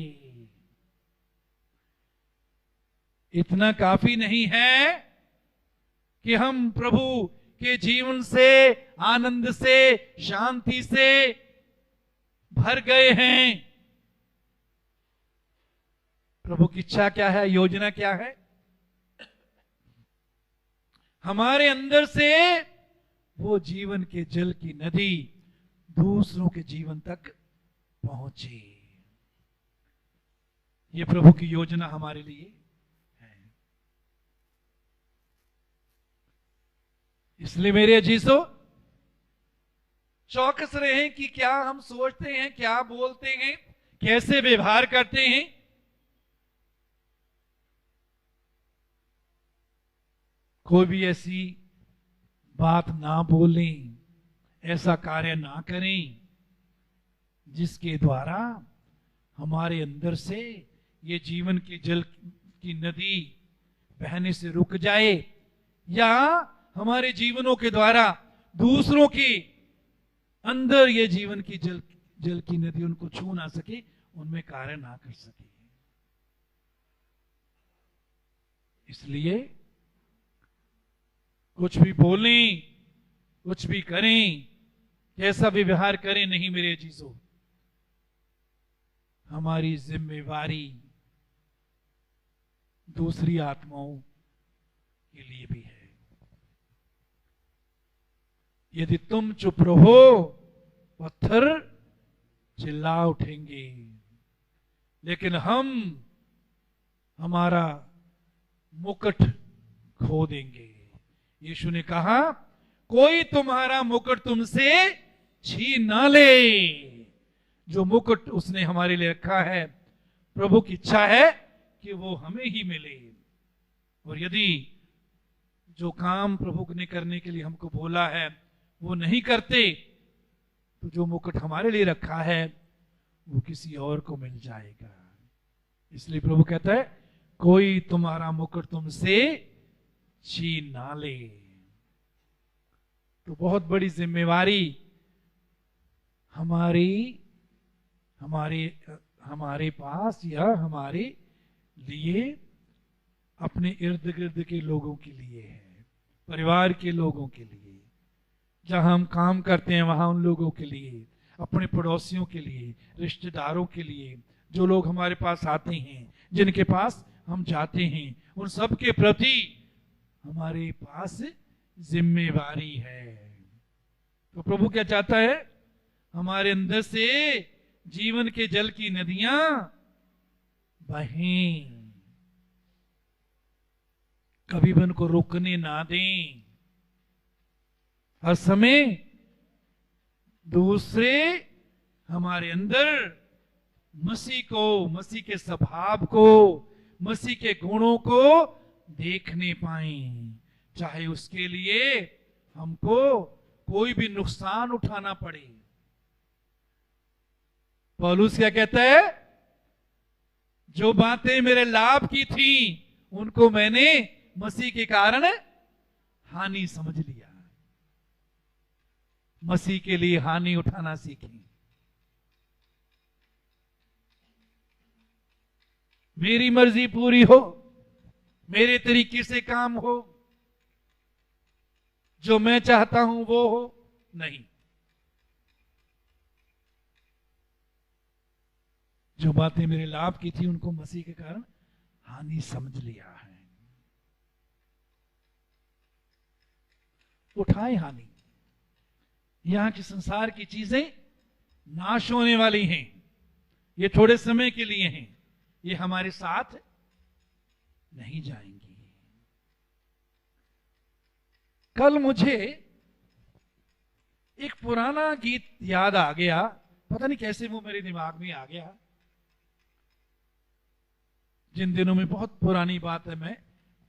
इतना काफी नहीं है कि हम प्रभु के जीवन से, आनंद से, शांति से भर गए हैं। प्रभु की इच्छा क्या है, योजना क्या है? हमारे अंदर से वो जीवन के जल की नदी दूसरों के जीवन तक पहुंचे। ये प्रभु की योजना हमारे लिए है। इसलिए मेरे अजीजों, चौकस रहें कि क्या हम सोचते हैं, क्या बोलते हैं, कैसे व्यवहार करते हैं। कोई भी ऐसी बात ना बोलें, ऐसा कार्य ना करें जिसके द्वारा हमारे अंदर से ये जीवन के जल की नदी बहने से रुक जाए, या हमारे जीवनों के द्वारा दूसरों के अंदर ये जीवन की जल की नदी उनको छू ना सके, उनमें कार्य ना कर सके। इसलिए कुछ भी बोलें, कुछ भी करें, कैसा भी व्यवहार करें, नहीं मेरे अजीजों, हमारी जिम्मेवारी दूसरी आत्माओं के लिए भी है। यदि तुम चुप रहो, पत्थर चिल्ला उठेंगे, लेकिन हम हमारा मुकुट खो देंगे। यीशु ने कहा, कोई तुम्हारा मुकुट तुमसे छीन ना ले। जो मुकुट उसने हमारे लिए रखा है, प्रभु की इच्छा है कि वो हमें ही मिले। और यदि जो काम प्रभु ने करने के लिए हमको बोला है वो नहीं करते, तो जो मुकुट हमारे लिए रखा है वो किसी और को मिल जाएगा। इसलिए प्रभु कहता है, कोई तुम्हारा मुकुट तुमसे छीन ना ले। तो बहुत बड़ी जिम्मेवारी हमारे पास या हमारे लिए, अपने इर्द गिर्द के लोगों के लिए है, परिवार के लोगों के लिए, जहां हम काम करते हैं वहां उन लोगों के लिए, अपने पड़ोसियों के लिए, रिश्तेदारों के लिए, जो लोग हमारे पास आते हैं, जिनके पास हम जाते हैं, उन सब के प्रति हमारे पास जिम्मेवारी है। तो प्रभु क्या चाहता है? हमारे अंदर से जीवन के जल की नदियां बहें, कभी भी उनको रुकने ना दें। हर समय दूसरे हमारे अंदर मसीह को, मसीह के स्वभाव को, मसीह के गुणों को देखने पाएं, चाहे उसके लिए हमको कोई भी नुकसान उठाना पड़े। पौलुस क्या कहता है? जो बातें मेरे लाभ की थी उनको मैंने मसीह के कारण हानि समझ लिया। मसीह के लिए हानि उठाना सीखें। मेरी मर्जी पूरी हो, मेरे तरीके से काम हो, जो मैं चाहता हूं वो हो, नहीं। जो बातें मेरे लाभ की थी उनको मसीह के कारण हानि समझ लिया है। उठाए हानि। यहां की संसार की चीजें नाश होने वाली हैं, ये थोड़े समय के लिए हैं, ये हमारे साथ नहीं जाएंगी। कल मुझे एक पुराना गीत याद आ गया, पता नहीं कैसे वो मेरे दिमाग में आ गया। जिन दिनों में, बहुत पुरानी बात है, मैं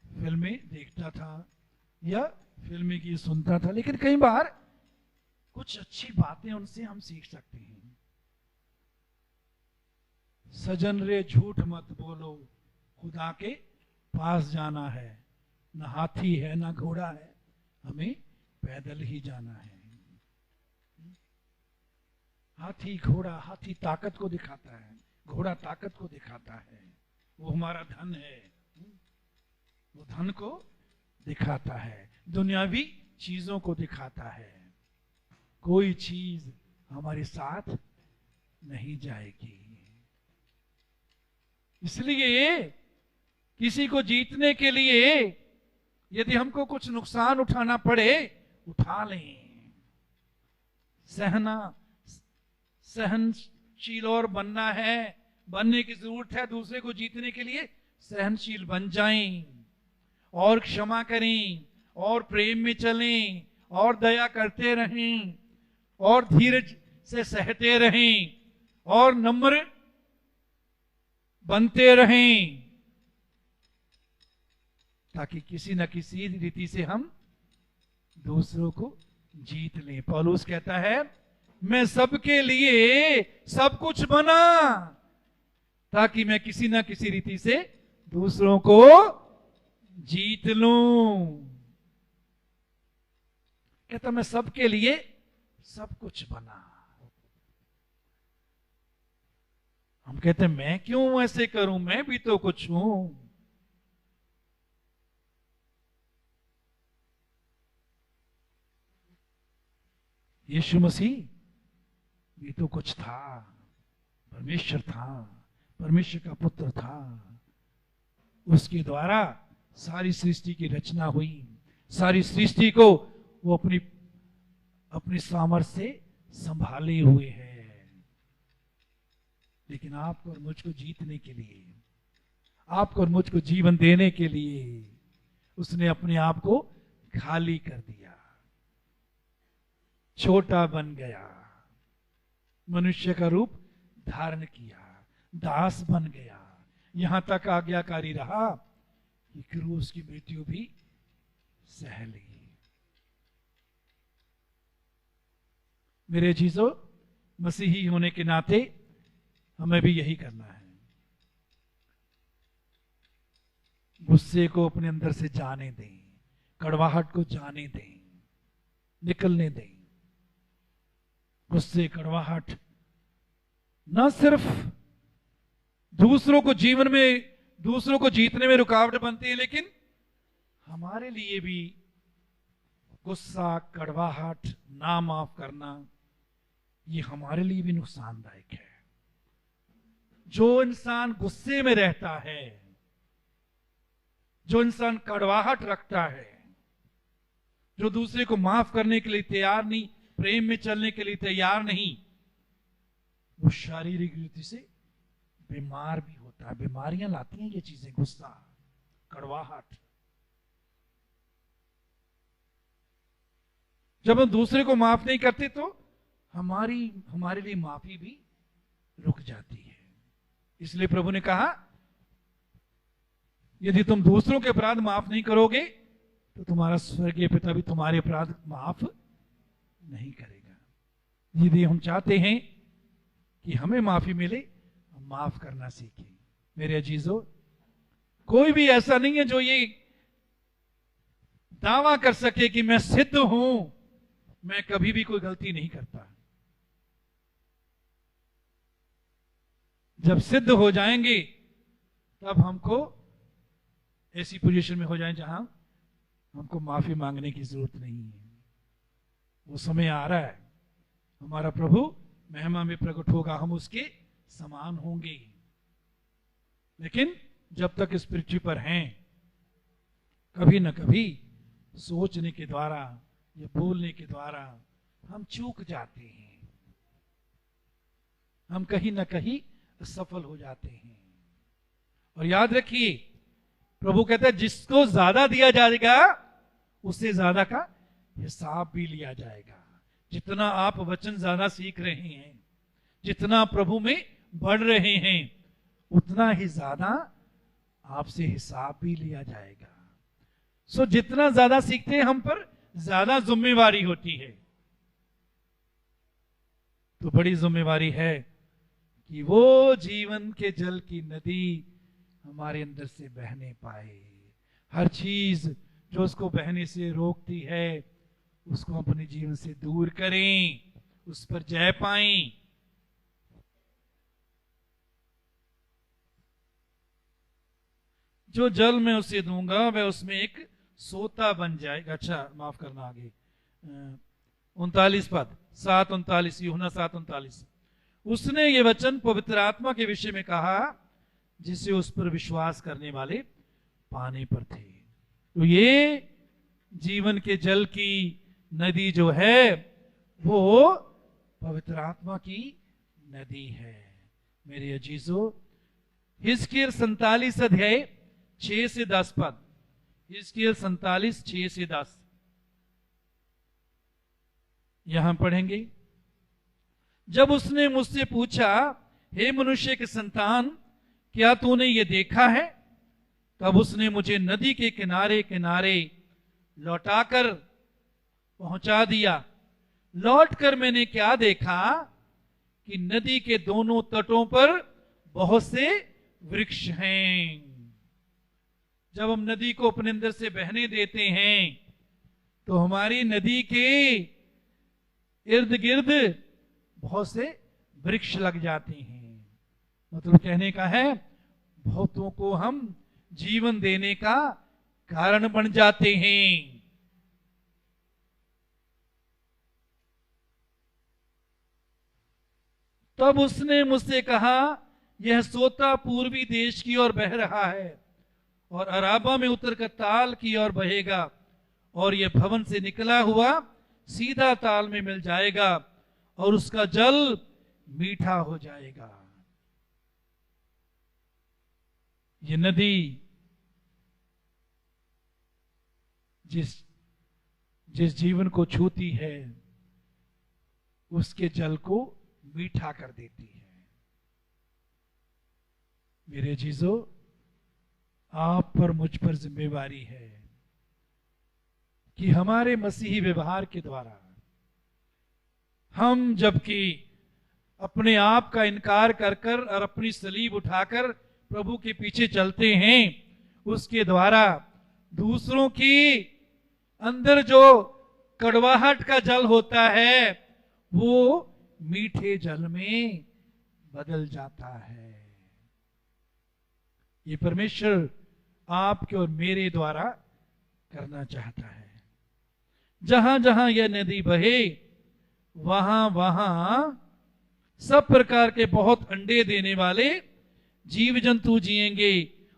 फिल्में देखता था या फिल्में की सुनता था, लेकिन कई बार कुछ अच्छी बातें उनसे हम सीख सकते हैं। सजन रे झूठ मत बोलो, खुदा के पास जाना है, न हाथी है न घोड़ा है, हमें पैदल ही जाना है। हाथी घोड़ा, हाथी ताकत को दिखाता है, घोड़ा ताकत को दिखाता है, वो हमारा धन है, वो धन को दिखाता है, दुनियावी चीजों को दिखाता है। कोई चीज हमारे साथ नहीं जाएगी। इसलिए किसी को जीतने के लिए यदि हमको कुछ नुकसान उठाना पड़े, उठा लें। सहनशील और बनना है, बनने की जरूरत है। दूसरे को जीतने के लिए सहनशील बन जाएं और क्षमा करें और प्रेम में चलें और दया करते रहें और धीरज से सहते रहें और नम्र बनते रहें, ताकि किसी न किसी रीति से हम दूसरों को जीत लें। पौलुस कहता है, मैं सबके लिए सब कुछ बना ताकि मैं किसी न किसी रीति से दूसरों को जीत लूं। कहता मैं सबके लिए सब कुछ बना। हम कहते हैं मैं क्यों ऐसे करूं, मैं भी तो कुछ हूं। यीशु मसीह भी तो कुछ था, परमेश्वर था, परमेश्वर का पुत्र था। उसके द्वारा सारी सृष्टि की रचना हुई। सारी सृष्टि को वो अपनी सामर्थ्य से संभाले हुए है। लेकिन आपको और मुझको जीतने के लिए, आपको और मुझको जीवन देने के लिए उसने अपने आप को खाली कर दिया, छोटा बन गया, मनुष्य का रूप धारण किया, दास बन गया, यहां तक आज्ञाकारी रहा कि क्रूस की मृत्यु भी सह ली। मेरे चीजों, मसीही होने के नाते हमें भी यही करना है। गुस्से को अपने अंदर से जाने दें, कड़वाहट को जाने दें, निकलने दें। गुस्से, कड़वाहट न सिर्फ दूसरों को जीवन में, दूसरों को जीतने में रुकावट बनती है, लेकिन हमारे लिए भी गुस्सा, कड़वाहट, ना माफ करना, ये हमारे लिए भी नुकसानदायक है। जो इंसान गुस्से में रहता है, जो इंसान कड़वाहट रखता है, जो दूसरे को माफ करने के लिए तैयार नहीं, प्रेम में चलने के लिए तैयार नहीं, वो शारीरिक रीति से बीमार भी होता है। बीमारियां लाती हैं ये चीजें, गुस्सा, कड़वाहट। जब हम दूसरे को माफ नहीं करते तो हमारे लिए माफी भी रुक जाती है। इसलिए प्रभु ने कहा, यदि तुम दूसरों के अपराध माफ नहीं करोगे तो तुम्हारा स्वर्गीय पिता भी तुम्हारे अपराध माफ नहीं करेगा। यदि हम चाहते हैं कि हमें माफी मिले, हम माफ करना सीखें। मेरे अजीजों, कोई भी ऐसा नहीं है जो ये दावा कर सके कि मैं सिद्ध हूं, मैं कभी भी कोई गलती नहीं करता। जब सिद्ध हो जाएंगे तब हमको ऐसी पोजीशन में हो जाए जहां हमको माफी मांगने की जरूरत नहीं है। वो समय आ रहा है, हमारा प्रभु महिमा में प्रकट होगा, हम उसके समान होंगे। लेकिन जब तक इस पृथ्वी पर हैं, कभी न कभी सोचने के द्वारा या बोलने के द्वारा हम चूक जाते हैं, हम कहीं न कहीं सफल हो जाते हैं। और याद रखिए, प्रभु कहते हैं जिसको ज्यादा दिया जाएगा उससे ज्यादा का हिसाब भी लिया जाएगा। जितना आप वचन ज्यादा सीख रहे हैं, जितना प्रभु में बढ़ रहे हैं, उतना ही ज्यादा आपसे हिसाब भी लिया जाएगा। सो जितना ज्यादा सीखते हैं, हम पर ज्यादा जिम्मेवारी होती है। तो बड़ी जिम्मेवारी है कि वो जीवन के जल की नदी हमारे अंदर से बहने पाए। हर चीज जो उसको बहने से रोकती है, उसको अपने जीवन से दूर करें, उस पर जय पाएं। जो जल मैं उसे दूंगा वह उसमें एक सोता बन जाएगा। अच्छा, माफ करना, आगे 39 पद, 7:39, यूहन्ना 7:39। उसने ये वचन पवित्र आत्मा के विषय में कहा जिसे उस पर विश्वास करने वाले पाने पर थे। तो ये जीवन के जल की नदी जो है वो पवित्र आत्मा की नदी है। मेरे अजीजों, हिजकियेल 47 अध्याय 6 से 10 पद, हिजकियेल 47, 6 से 10 यहां पढ़ेंगे। जब उसने मुझसे पूछा, हे मनुष्य के संतान, क्या तूने ये देखा है? तब उसने मुझे नदी के किनारे किनारे लौटाकर पहुंचा दिया। लौटकर मैंने क्या देखा कि नदी के दोनों तटों पर बहुत से वृक्ष हैं। जब हम नदी को अपने अंदर से बहने देते हैं तो हमारी नदी के इर्द गिर्द बहुत से वृक्ष लग जाते हैं। मतलब कहने का है, बहुतों को हम जीवन देने का कारण बन जाते हैं। तब उसने मुझसे कहा, यह सोता पूर्वी देश की ओर बह रहा है और अराबा में उतरकर ताल की ओर बहेगा, और यह भवन से निकला हुआ सीधा ताल में मिल जाएगा और उसका जल मीठा हो जाएगा। ये नदी जिस जीवन को छूती है उसके जल को मीठा कर देती है। मेरे अजीजों, आप पर मुझ पर जिम्मेवारी है कि हमारे मसीही व्यवहार के द्वारा हम जबकि अपने आप का इनकार कर कर और अपनी सलीब उठाकर प्रभु के पीछे चलते हैं, उसके द्वारा दूसरों की अंदर जो कड़वाहट का जल होता है वो मीठे जल में बदल जाता है। ये परमेश्वर आपके और मेरे द्वारा करना चाहता है। जहां जहां यह नदी बहे वहां वहां सब प्रकार के बहुत अंडे देने वाले जीव जंतु जिएंगे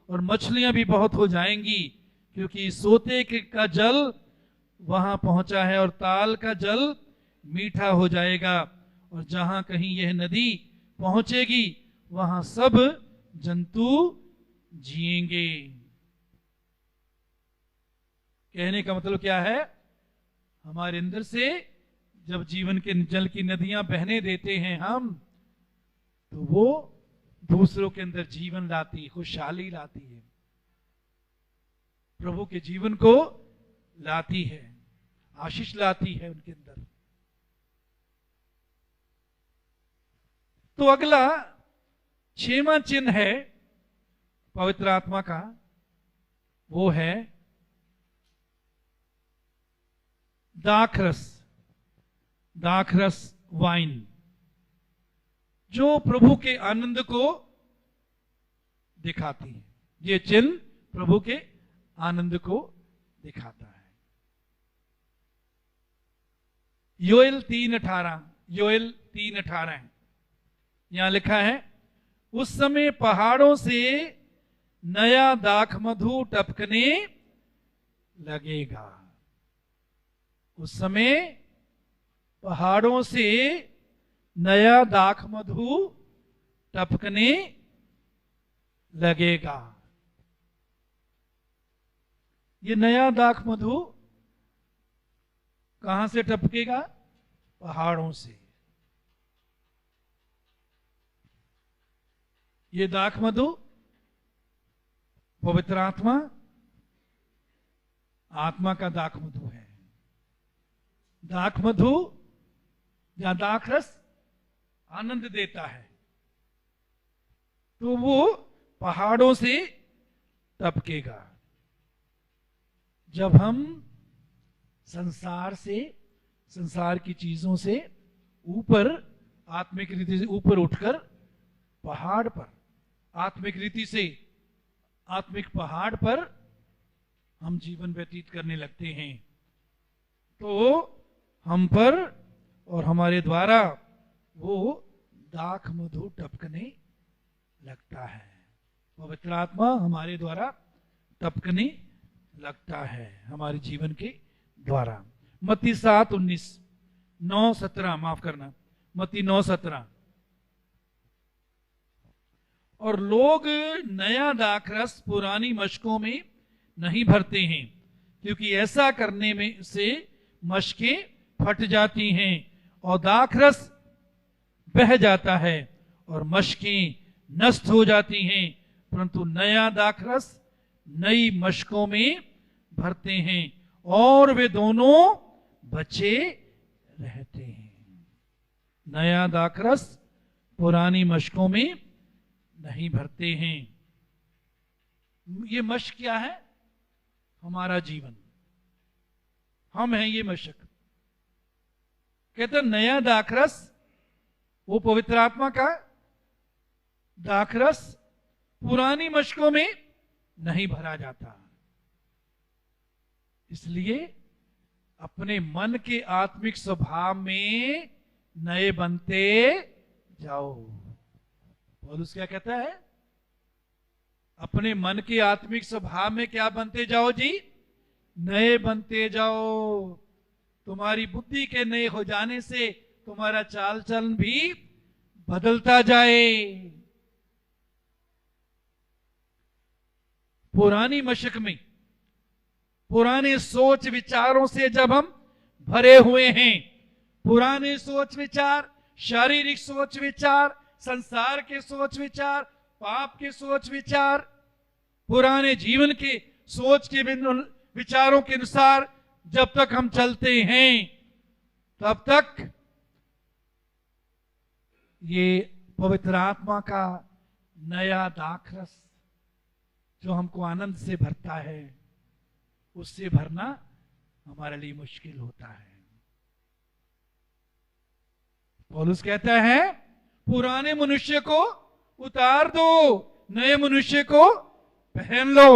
और मछलियां भी बहुत हो जाएंगी, क्योंकि सोते का जल वहां पहुंचा है और ताल का जल मीठा हो जाएगा। और जहां कहीं यह नदी पहुंचेगी वहां सब जंतु जिएंगे। कहने का मतलब क्या है? हमारे अंदर से जब जीवन के जल की नदियां बहने देते हैं हम, तो वो दूसरों के अंदर जीवन लाती, खुशहाली लाती है, प्रभु के जीवन को लाती है, आशीष लाती है उनके अंदर। तो अगला 6वां चिन्ह है पवित्र आत्मा का, वो है दाखरस, दाखरस वाइन, जो प्रभु के आनंद को दिखाती है। ये चिन्ह प्रभु के आनंद को दिखाता है। योएल 3:18, योएल 3:18 है, यहां लिखा है, उस समय पहाड़ों से नया दाख मधु टपकने लगेगा। उस समय पहाड़ों से नया दाख मधु टपकने लगेगा। ये नया दाख मधु कहां से टपकेगा? पहाड़ों से। ये दाख मधु पवित्र आत्मा, आत्मा का दाख मधु है। दाख मधु या दाख रस आनंद देता है, तो वो पहाड़ों से टपकेगा। जब हम संसार से, संसार की चीजों से ऊपर, आत्मिक रीति से ऊपर उठकर पहाड़ पर, आत्मिक रीति से आत्मिक पहाड़ पर हम जीवन व्यतीत करने लगते हैं, तो हम पर और हमारे द्वारा वो दाख मधु टपकने लगता है। पवित्र आत्मा हमारे द्वारा टपकने लगता है, हमारे जीवन के द्वारा। मत्ती 7:19, 9:17, माफ करना, मत्ती 9:17। और लोग नया दाखरस पुरानी मशकों में नहीं भरते हैं, क्योंकि ऐसा करने में से मशकें फट जाती हैं और दाखरस बह जाता है और मशकें नष्ट हो जाती हैं, परंतु नया दाखरस नई मशकों में भरते हैं और वे दोनों बचे रहते हैं। नया दाखरस पुरानी मशकों में नहीं भरते हैं। ये मशक क्या है? हमारा जीवन, हम हैं ये मशक। कहते नया दाखरस, वो पवित्र आत्मा का दाखरस पुरानी मशकों में नहीं भरा जाता। इसलिए अपने मन के आत्मिक स्वभाव में नए बनते जाओ। पौलुस क्या कहता है? अपने मन के आत्मिक स्वभाव में क्या बनते जाओ जी? नए बनते जाओ। तुम्हारी बुद्धि के नए हो जाने से तुम्हारा चाल चलन भी बदलता जाए। पुरानी मशक में, पुराने सोच विचारों से जब हम भरे हुए हैं, पुराने सोच विचार, शारीरिक सोच विचार, संसार के सोच विचार, पाप के सोच विचार, पुराने जीवन के सोच के विचारों के अनुसार जब तक हम चलते हैं, तब तक ये पवित्र आत्मा का नया दाखरस जो हमको आनंद से भरता है, उससे भरना हमारे लिए मुश्किल होता है। पौलुस कहता है पुराने मनुष्य को उतार दो, नए मनुष्य को पहन लो।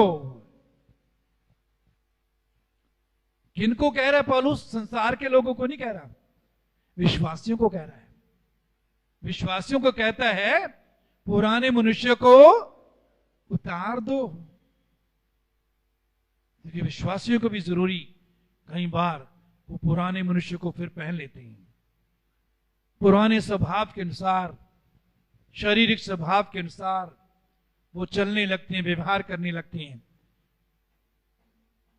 किनको कह रहा है पौलुस? संसार के लोगों को नहीं कह रहा, विश्वासियों को कह रहा है। विश्वासियों को कहता है पुराने मनुष्य को उतार दो। क्योंकि विश्वासियों को भी जरूरी, कई बार वो पुराने मनुष्य को फिर पहन लेते हैं, पुराने स्वभाव के अनुसार, शारीरिक स्वभाव के अनुसार वो चलने लगते हैं, व्यवहार करने लगते हैं।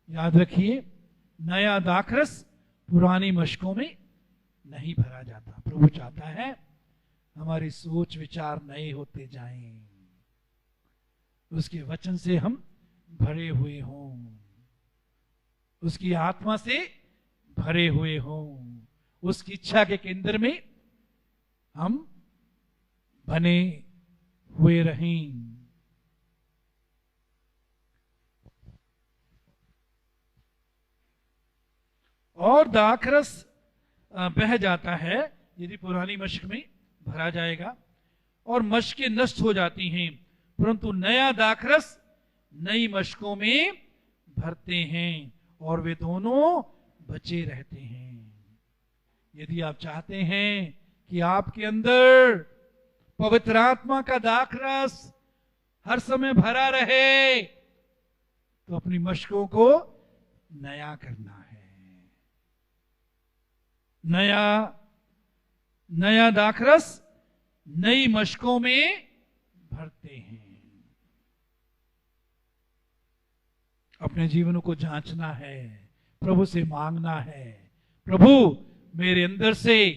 याद रखिए, नया दाखरस पुरानी मशकों में नहीं भरा जाता। प्रभु चाहता है हमारी सोच विचार नए होते जाएं, उसके वचन से हम भरे हुए हों, उसकी आत्मा से भरे हुए हों, उसकी इच्छा के केंद्र में हम बने हुए रहें। और दाखरस बह जाता है यदि पुरानी मशक में भरा जाएगा, और मशकें नष्ट हो जाती हैं, परंतु नया दाखरस नई मशकों में भरते हैं और वे दोनों बचे रहते हैं। यदि आप चाहते हैं कि आपके अंदर पवित्र आत्मा का दाखरस हर समय भरा रहे, तो अपनी मशकों को नया करना है। नया दाखरस नई मशकों में भरते हैं। अपने जीवनों को जांचना है, प्रभु से मांगना है, प्रभु मेरे अंदर से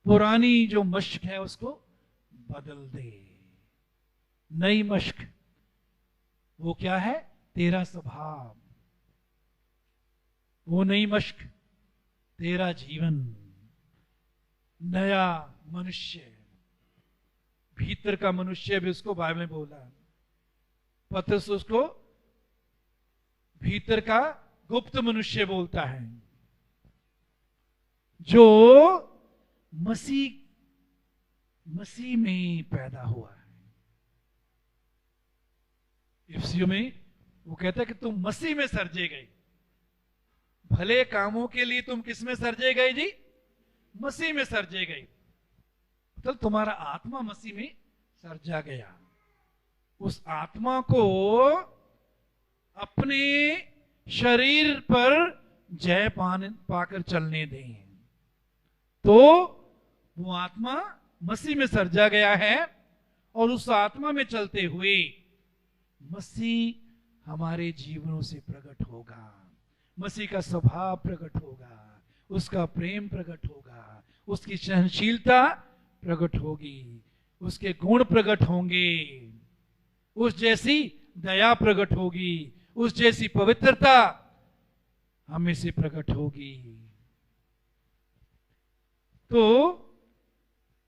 पुरानी जो मश्क है उसको बदल दे। नई मश्क, वो क्या है? तेरा स्वभाव। वो नई मश्क तेरा जीवन, नया मनुष्य, भीतर का मनुष्य भी उसको बाइबल में बोला। पतरस उसको भीतर का गुप्त मनुष्य बोलता है, जो मसीह में पैदा हुआ है। इफ्सियों में वो कहता है कि तुम मसीह में सर्जे गए। भले कामों के लिए तुम किस में सर्जे गए जी? मसीह में सर्जे गए। मतलब तुम्हारा आत्मा मसीह में सर्जा गया। उस आत्मा को अपने शरीर पर जय पाकर चलने दें। तो वो आत्मा मसीह में सर्जा गया है, और उस आत्मा में चलते हुए मसीह हमारे जीवनों से प्रकट होगा। मसीह का स्वभाव प्रकट होगा, उसका प्रेम प्रकट होगा, उसकी सहनशीलता प्रकट होगी, उसके गुण प्रकट होंगे, उस जैसी दया प्रकट होगी, उस जैसी पवित्रता हमें से प्रकट होगी। तो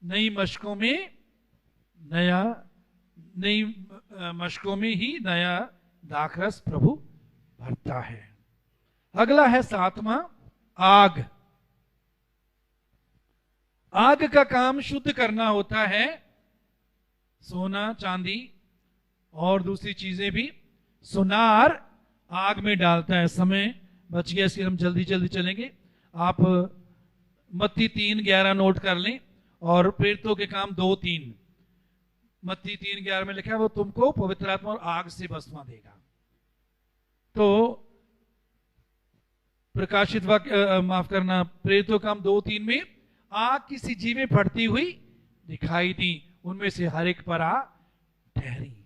नई मशकों में ही नया दाखरस प्रभु भरता है। अगला है 7वां, आग। आग का काम शुद्ध करना होता है। सोना, चांदी और दूसरी चीजें भी सुनार आग में डालता है। समय बच गया, इसलिए हम जल्दी जल्दी चलेंगे। आप मत्ती 3:11 नोट कर लें, और प्रेरितों के काम 2:3। मत्ती 3:11 में लिखा है, वो तुमको पवित्र आत्मा और आग से भस्मा देगा। तो प्रकाशित वाक्य, माफ करना, प्रेरितों काम 2:3 में आग किसी जीव में फटती हुई दिखाई दी, उनमें से हर एक पर आ ठहरी।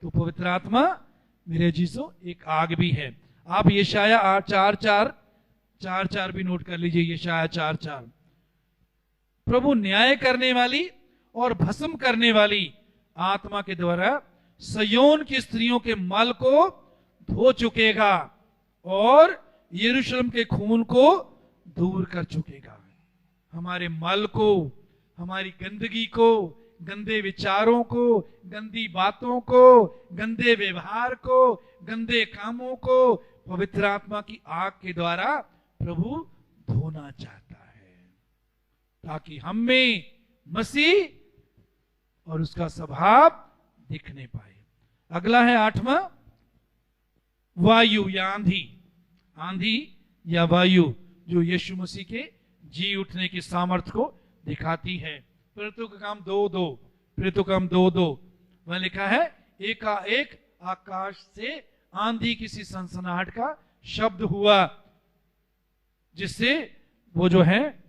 तो पवित्र आत्मा मेरे जीसो एक आग भी है। आप यशाया 4:4 भी नोट कर लीजिए। यशाया 4:4, प्रभु न्याय करने वाली और भस्म करने वाली आत्मा के द्वारा सयोन की स्त्रियों के मल को धो चुकेगा और यरूशलेम के खून को दूर कर चुकेगा। हमारे मल को, हमारी गंदगी को, गंदे विचारों को, गंदी बातों को, गंदे व्यवहार को, गंदे कामों को पवित्र आत्मा की आग के द्वारा प्रभु धोना चाहता है, ताकि हम में मसीह और उसका स्वभाव दिखने पाए। अगला है 8वां, वायु या आंधी। आंधी या वायु जो यीशु मसीह के जी उठने की सामर्थ्य को दिखाती है। प्रेरितों का काम 2:2, प्रेरितों का काम 2:2 वह लिखा है, एकाएक आकाश से आंधी किसी सनसनाहट का शब्द हुआ, जिससे वो जो है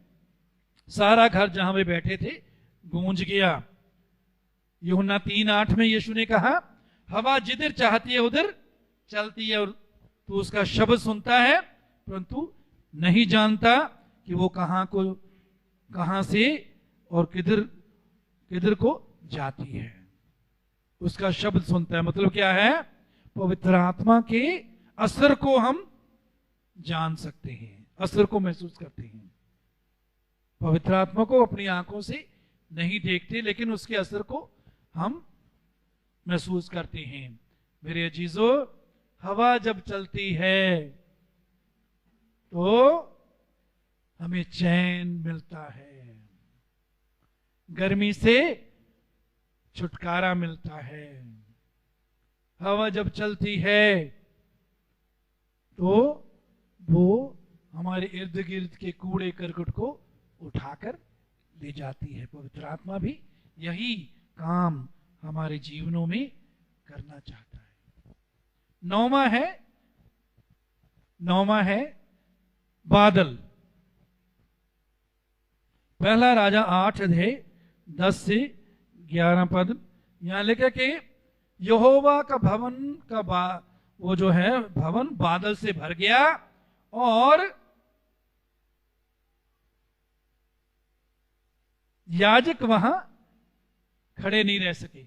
सारा घर जहां वे बैठे थे गूंज गया। यूहन्ना 3:8 में यीशु ने कहा, हवा जिधर चाहती है उधर चलती है, और तू उसका शब्द सुनता है परंतु नहीं जानता कि वो कहां से और किधर को जाती है। उसका शब्द सुनता है, मतलब क्या है? पवित्र आत्मा के असर को हम जान सकते हैं, असर को महसूस करते हैं। पवित्र आत्मा को अपनी आंखों से नहीं देखते, लेकिन उसके असर को हम महसूस करते हैं। मेरे अजीजों, हवा जब चलती है तो हमें चैन मिलता है, गर्मी से छुटकारा मिलता है। हवा जब चलती है तो वो हमारे इर्द गिर्द के कूड़े करकट को उठाकर ले जाती है। पवित्र आत्मा भी यही काम हमारे जीवनों में करना चाहता है। 9वां है बादल। पहला राजा 8:10-11 पद यहां लिखा कि यहोवा का भवन वो जो है भवन बादल से भर गया, और याजक वहां खड़े नहीं रह सके।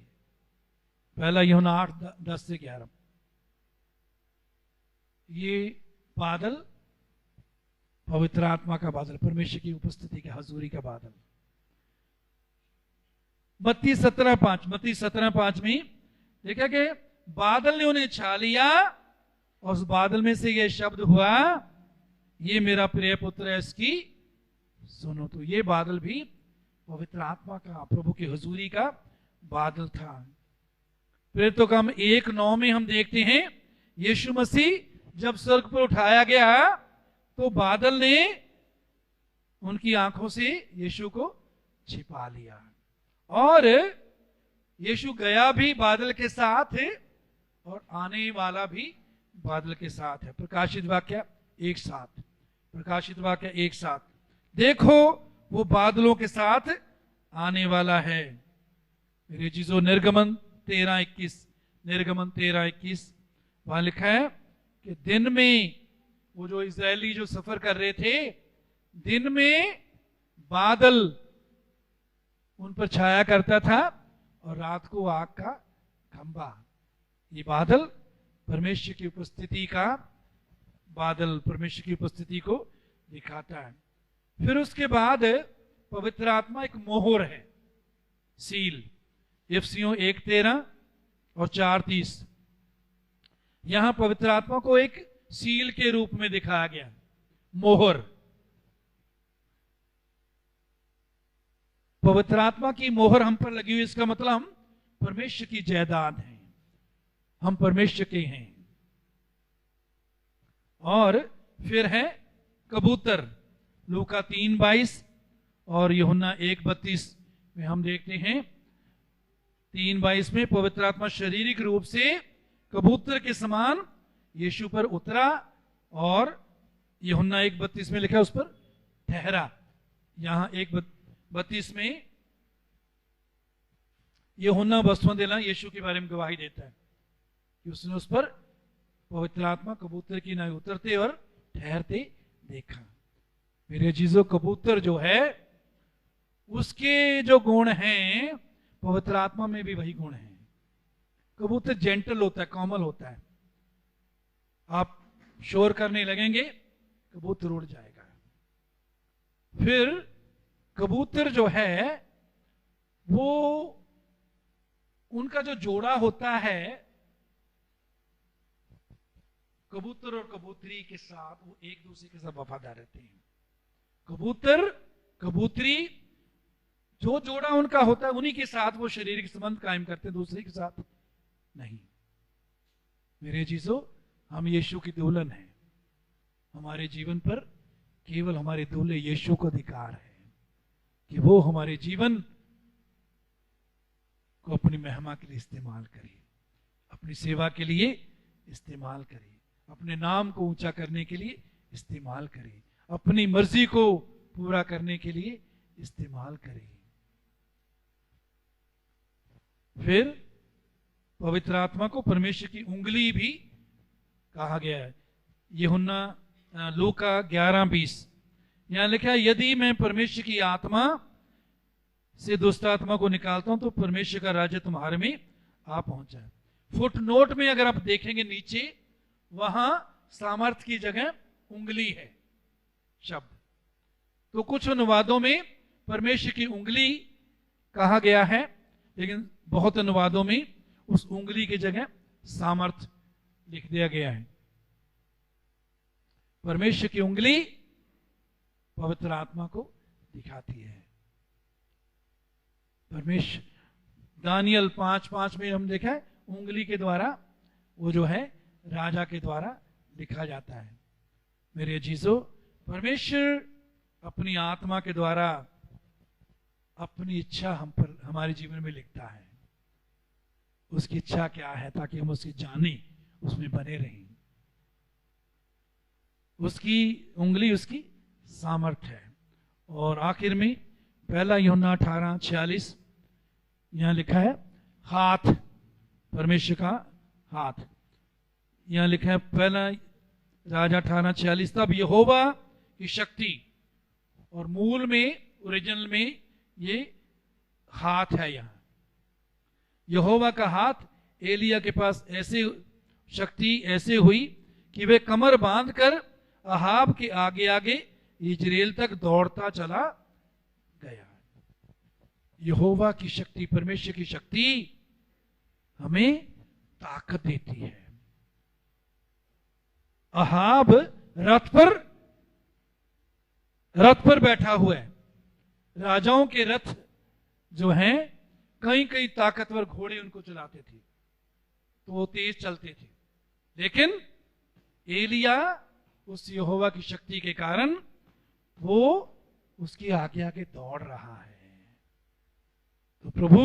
पहला यूहन्ना 8:10-11। ये बादल पवित्र आत्मा का बादल, परमेश्वर की उपस्थिति का, हजूरी का बादल। मत्ती 17:5 में देखा कि बादल ने उन्हें छा लिया और उस बादल में से यह शब्द हुआ, ये मेरा प्रिय पुत्र है, इसकी सुनो। तो ये बादल भी पवित्र आत्मा का, प्रभु की हजूरी का बादल था। फिर तो कम 1:9 में हम देखते हैं यीशु मसीह जब स्वर्ग पर उठाया गया तो बादल ने उनकी आंखों से यीशु को छिपा लिया और यीशु गया भी बादल के साथ और आने वाला भी बादल के साथ है। प्रकाशित वाक्य 1:7। प्रकाशित वाक्य 1:7। देखो वो बादलों के साथ आने वाला है। मेरे चीजों, निर्गमन 13:21, निर्गमन 13:21 वहां लिखा है कि दिन में वो जो इजरायली जो सफर कर रहे थे, दिन में बादल उन पर छाया करता था और रात को आग का खंभा। ये बादल परमेश्वर की उपस्थिति का बादल, परमेश्वर की उपस्थिति को दिखाता है। फिर उसके बाद पवित्र आत्मा एक मोहर है, सील। इफिसियों 1:13 और 4:30। यहां पवित्र आत्मा को एक सील के रूप में दिखाया गया, मोहर। पवित्र आत्मा की मोहर हम पर लगी हुई, इसका मतलब हम परमेश्वर की जायदाद हैं, हम परमेश्वर के हैं। और फिर है कबूतर, लूका 3:22 और यूहन्ना 1:32 में हम देखते हैं। 3:22 में पवित्र आत्मा शारीरिक रूप से कबूतर के समान यीशु पर उतरा और यूहन्ना 1:32 में लिखा उस पर ठहरा। यहां 1:32 में यूहन्ना बसवंत यीशु के बारे में गवाही देता है कि उसने उस पर पवित्र आत्मा कबूतर की नाई उतरते और ठहरते देखा। मेरे चीजों, कबूतर जो है उसके जो गुण हैं पवित्र आत्मा में भी वही गुण हैं। कबूतर जेंटल होता है, कोमल होता है। आप शोर करने लगेंगे, कबूतर उड़ जाएगा। फिर कबूतर जो है वो, उनका जो जोड़ा होता है, कबूतर और कबूतरी के साथ वो एक दूसरे के साथ वफादार रहते हैं। कबूतर कबूतरी, जो जोड़ा उनका होता है उन्हीं के साथ वो शारीरिक संबंध कायम करते हैं, दूसरे के साथ नहीं। मेरे चीजों, हम यीशु की दुल्हन हैं। हमारे जीवन पर केवल हमारे दूल्हे यीशु को अधिकार है कि वो हमारे जीवन को अपनी महिमा के लिए इस्तेमाल करे, अपनी सेवा के लिए इस्तेमाल करे, अपने नाम को ऊंचा करने के लिए इस्तेमाल करे, अपनी मर्जी को पूरा करने के लिए इस्तेमाल करे। फिर पवित्र आत्मा को परमेश्वर की उंगली भी कहा गया है। यूहन्ना लूका 11:20 यहां लिखा है, यदि मैं परमेश्वर की आत्मा से दुष्ट आत्मा को निकालता हूं तो परमेश्वर का राज्य तुम्हारे में आ पहुंचा है। फुट नोट में अगर आप देखेंगे नीचे, वहां सामर्थ की जगह उंगली है शब्द। तो कुछ अनुवादों में परमेश्वर की उंगली कहा गया है, लेकिन बहुत अनुवादों में उस उंगली की जगह सामर्थ लिख दिया गया है। परमेश्वर की उंगली पवित्र आत्मा को दिखाती है। परमेश्वर, दानियल 5:5 में हम देखा है, उंगली के द्वारा वो जो है राजा के द्वारा लिखा जाता है। मेरे अजीजों, परमेश्वर अपनी आत्मा के द्वारा अपनी इच्छा हम पर, हमारे जीवन में लिखता है। उसकी इच्छा क्या है, ताकि हम उसकी जाने, उसमें बने रहें। उसकी उंगली उसकी सामर्थ है। और आखिर में पहला यूहन्ना 18:46 यहां लिखा है, हाथ, परमेश्वर का हाथ। यहां लिखा है पहला राजा 18:46, तब यहोवा की शक्ति, और मूल में, ओरिजिनल में ये हाथ है। यहां यहोवा का हाथ एलिया के पास ऐसे शक्ति ऐसे हुई कि वे कमर बांधकर अहाब के आगे आगे इजराइल तक दौड़ता चला गया। यहोवा की शक्ति, परमेश्वर की शक्ति हमें ताकत देती है। अहाब रथ पर बैठा हुआ है। राजाओं के रथ जो हैं, कई कई ताकतवर घोड़े उनको चलाते थे, तो वो तेज चलते थे। लेकिन एलिया उस यहोवा की शक्ति के कारण वो उसके आगे आगे दौड़ रहा है। तो प्रभु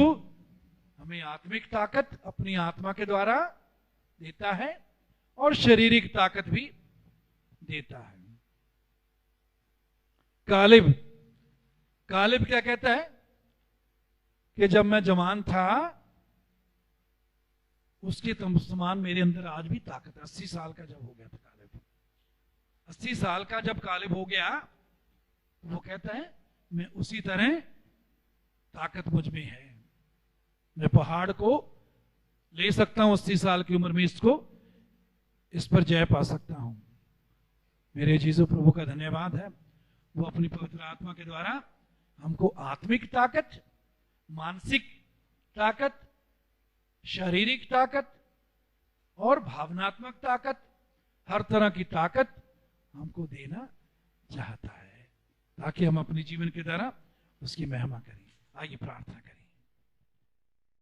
हमें आत्मिक ताकत अपनी आत्मा के द्वारा देता है और शारीरिक ताकत भी देता है। कालिब क्या कहता है कि जब मैं जवान था उसके समान मेरे अंदर आज भी ताकत है। 80 साल का जब हो गया था कालिब, 80 साल का जब कालिब हो गया, वो कहता है मैं उसी तरह ताकत मुझ में है। मैं पहाड़ को ले सकता हूं 80 साल की उम्र में, इस पर जय पा सकता हूं। मेरे जीसु प्रभु का धन्यवाद है, वो अपनी पवित्र आत्मा के द्वारा हमको आत्मिक ताकत, मानसिक ताकत, शारीरिक ताकत और भावनात्मक ताकत, हर तरह की ताकत हमको देना चाहता है, ताकि हम अपने जीवन के द्वारा उसकी महिमा करें। आइए प्रार्थना करें।